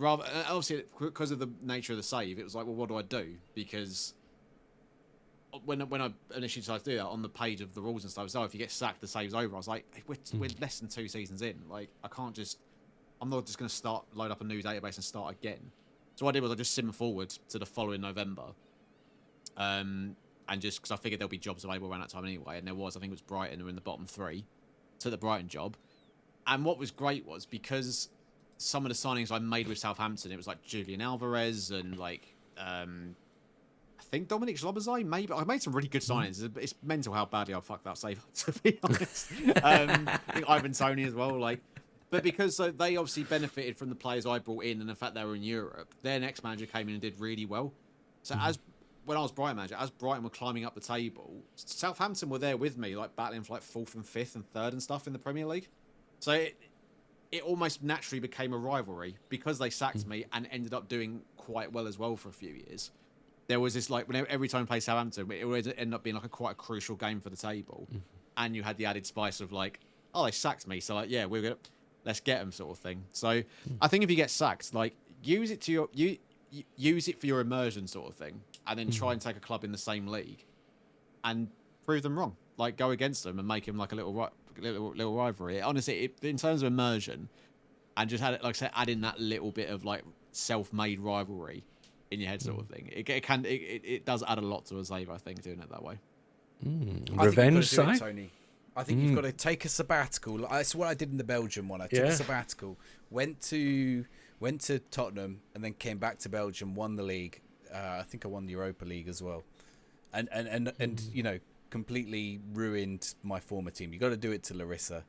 obviously, because of the nature of the save, it was like, well, what do I do? Because when I initially decided to do that on the page of the rules and stuff, so if you get sacked, the save's over. I was like, we're less than 2 seasons in. Like, I'm not just going to load up a new database and start again. So what I did was I just simmed forward to the following November. And just because I figured there'll be jobs available around that time anyway. And there was, I think it was Brighton who were in the bottom 3. Took the Brighton job. And what was great was because some of the signings I made with Southampton, it was like Julian Alvarez and like, I think Dominic Szoboszlai, maybe. I made some really good signings. It's mental how badly I fucked that save up, to be honest. I think Ivan Toney as well. But because they obviously benefited from the players I brought in and the fact they were in Europe, their next manager came in and did really well. So when I was Brighton manager, as Brighton were climbing up the table, Southampton were there with me, like battling for like 4th and 5th and 3rd and stuff in the Premier League. So it almost naturally became a rivalry because they sacked me and ended up doing quite well as well for a few years. There was this, like, every time we played Southampton, it always ended up being like quite a crucial game for the table. And you had the added spice of like, oh, they sacked me, so like, yeah, let's get them sort of thing. So I think if you get sacked, like, use it for your immersion sort of thing, and then try and take a club in the same league and prove them wrong. Like, go against them and make them like a little rivalry. Honestly, in terms of immersion, and just add in that little bit of like self-made rivalry in your head sort of thing. It does add a lot to a save, I think, doing it that way. Revenge, Si? Tony. I think you've got to take a sabbatical. That's what I did in the Belgium one. I took a sabbatical, went to Tottenham, and then came back to Belgium, won the league. I think I won the Europa League as well. And completely ruined my former team. You got to do it to Larissa.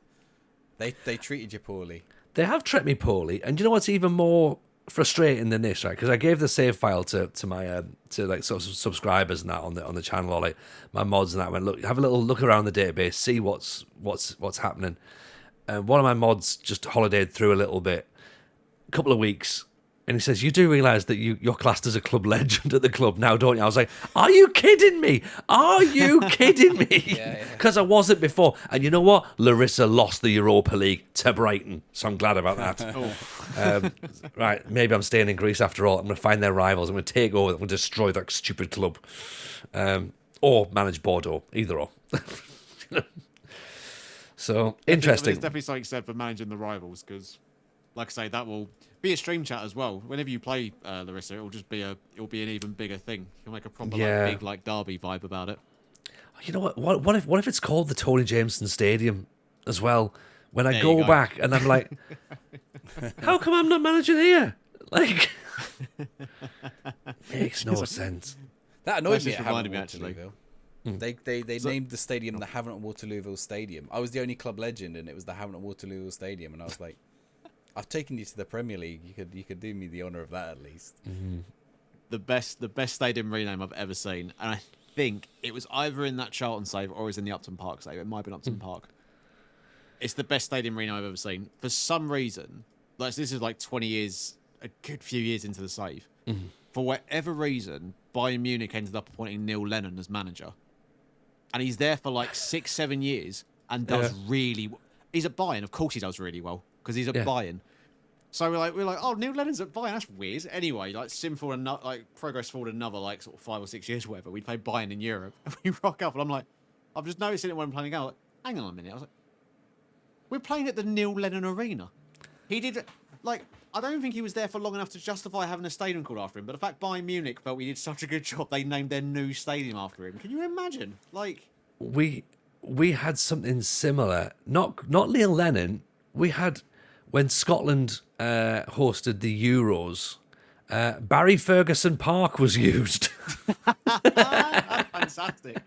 They treated you poorly. They have treated me poorly, and you know what's even more frustrating than this, right? Because I gave the save file to my to like sort of subscribers and that on the channel, or like my mods and that. Went, look, have a little look around the database, see what's happening. And one of my mods just holidayed through a little bit, a couple of weeks, and he says, "You do realise that you're classed as a club legend at the club now, don't you?" I was like, "Are you kidding me? Are you kidding me?" Because I wasn't before. And you know what? Larissa lost the Europa League to Brighton, so I'm glad about that. Right, maybe I'm staying in Greece after all. I'm going to find their rivals. I'm going to take over. I'm going to destroy that stupid club, or manage Bordeaux, either or. So interesting. There's definitely something said for managing the rivals, because, like I say, that will be a stream chat as well. Whenever you play Larissa, it'll be an even bigger thing. You'll make a proper big like derby vibe about it. You know what? What if it's called the Tony Jameson Stadium as well? When I go back and I'm like, how come I'm not managing here? Like, Makes no sense. That annoyed me just at reminded Havant me, actually. Waterlooville. They named the stadium the Havant and Waterlooville Stadium. I was the only club legend, and it was the Havant and Waterlooville Stadium, and I was like, I've taken you to the Premier League. You could do me the honour of that at least. The best stadium rename I've ever seen, and I think it was either in that Charlton save or it was in the Upton Park save. It might have been Upton Park. It's the best stadium rename I've ever seen. For some reason, like this is like 20 years, a good few years into the save. For whatever reason, Bayern Munich ended up appointing Neil Lennon as manager, and he's there for like 6-7 years and does really. He's at Bayern, of course he does really well because he's at Bayern. So we're like, oh, Neil Lennon's at Bayern. That's weird. Anyway, like sinful and like progress forward another like sort of 5 or 6 years, or whatever. We play Bayern in Europe, and we rock up, and I'm like, I've just noticed it when I'm playing a game. Like, hang on a minute. I was like, we're playing at the Neil Lennon Arena. He did like. I don't think he was there for long enough to justify having a stadium called after him. But the fact Bayern Munich felt we did such a good job, they named their new stadium after him. Can you imagine? Like We had something similar. Not Neil Lennon. We had when Scotland hosted the Euros. Barry Ferguson Park was used. that's fantastic.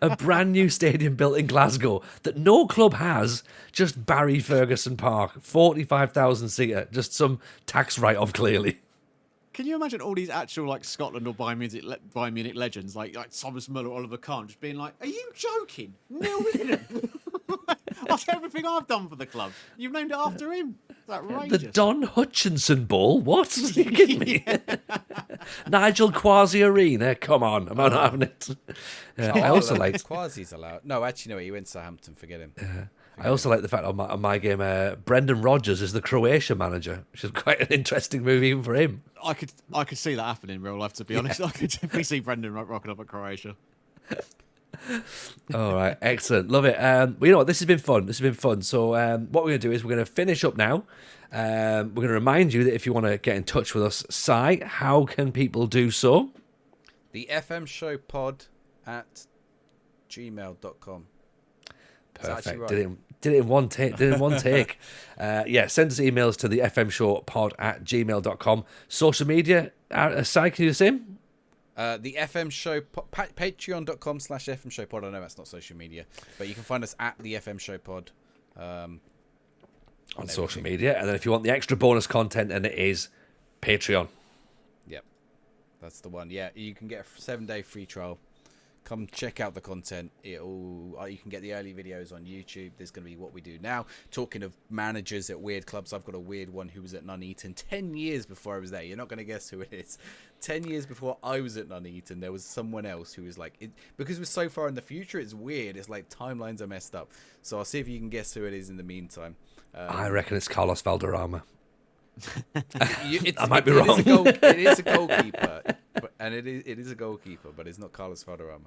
A brand new stadium built in Glasgow that no club has. Just Barry Ferguson Park, 45,000 seater. Just some tax write-off, clearly. Can you imagine all these actual like Scotland or Bayern Munich legends like Thomas Muller, Oliver Kahn, just being like, "Are you joking? Neil Lennon? After everything I've done for the club, you've named it after him. It's outrageous." The Don Hutchinson Bowl? What? Are you kidding me? Nigel Quasi Arena? Come on, I'm not having it. I also like Quasi's allowed. No, actually, no. He went to Southampton. Forget him. I also like the fact on my game, Brendan Rodgers is the Croatia manager, which is quite an interesting move even for him. I could see that happening in real life. To be honest, I could definitely see Brendan rocking up at Croatia. All right, excellent, love it. Well, you know what? This has been fun. So what we're going to do is we're going to finish up now. We're going to remind you that if you want to get in touch with us, Si, how can people do so? The FM Show Pod at gmail.com. Perfect. Right. Did it in one take. Send us emails to the fmshowpod@gmail.com. Social media, Si, can you do the same? The FM Show, patreon.com/FM Show Pod. I know that's not social media, but you can find us at the FM Show Pod on social media. And then if you want the extra bonus content, and it is Patreon. Yep, that's the one. Yeah, you can get a 7-day free trial. Come check out the content. You can get the early videos on YouTube. There's going to be what we do now. Talking of managers at weird clubs, I've got a weird one who was at Nuneaton 10 years before I was there. You're not going to guess who it is. 10 years before I was at Nuneaton, there was someone else who was like, because we're so far in the future, it's weird. It's like timelines are messed up. So I'll see if you can guess who it is in the meantime. I reckon it's Carlos Valderrama. I might be wrong. It is a goalkeeper, it is a goalkeeper, but it's not Carlos Valderrama.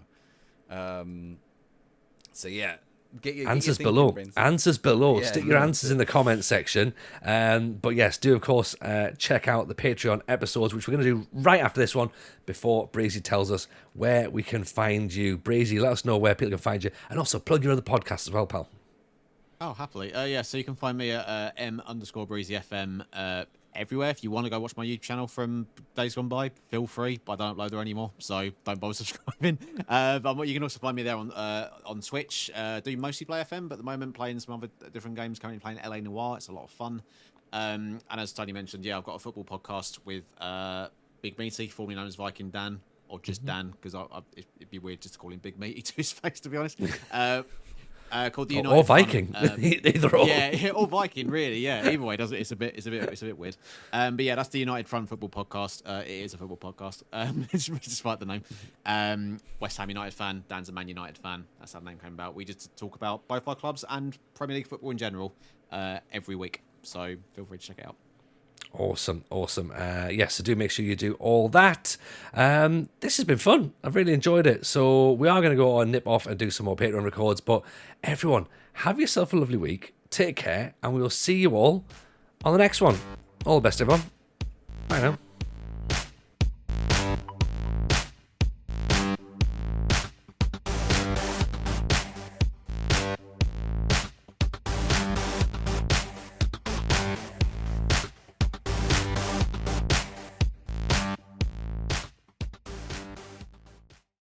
So yeah, get your answers get your below. brains. Answers below. Yeah, Stick your answers in the comment section. But yes, do of course check out the Patreon episodes, which we're going to do right after this one. Before Breezy tells us where we can find you, Breezy, let us know where people can find you, and also plug your other podcasts as well, pal. Oh, happily. So you can find me at M_BreezyFM everywhere. If you want to go watch my YouTube channel from days gone by, feel free. But I don't upload there anymore, so don't bother subscribing. But you can also find me there on Twitch. Do mostly play FM, but at the moment playing some other different games. Currently playing LA Noire. It's a lot of fun. And as Tony mentioned, I've got a football podcast with Big Meaty, formerly known as Viking Dan, or just Dan, because it'd be weird just to call him Big Meaty to his face, to be honest. Called the United or Viking, either or. Yeah, or Viking, really. Yeah, either way, it's a bit weird. But yeah, that's the United Front Football Podcast. It is a football podcast, despite the name. West Ham United fan, Dan's a Man United fan. That's how the name came about. We just talk about both our clubs and Premier League football in general every week. So feel free to check it out. Awesome. Yes, so do make sure you do all that. This has been fun. I've really enjoyed it. So we are going to go on, nip off and do some more Patreon records. But everyone, have yourself a lovely week. Take care, and we will see you all on the next one. All the best, everyone. Bye now.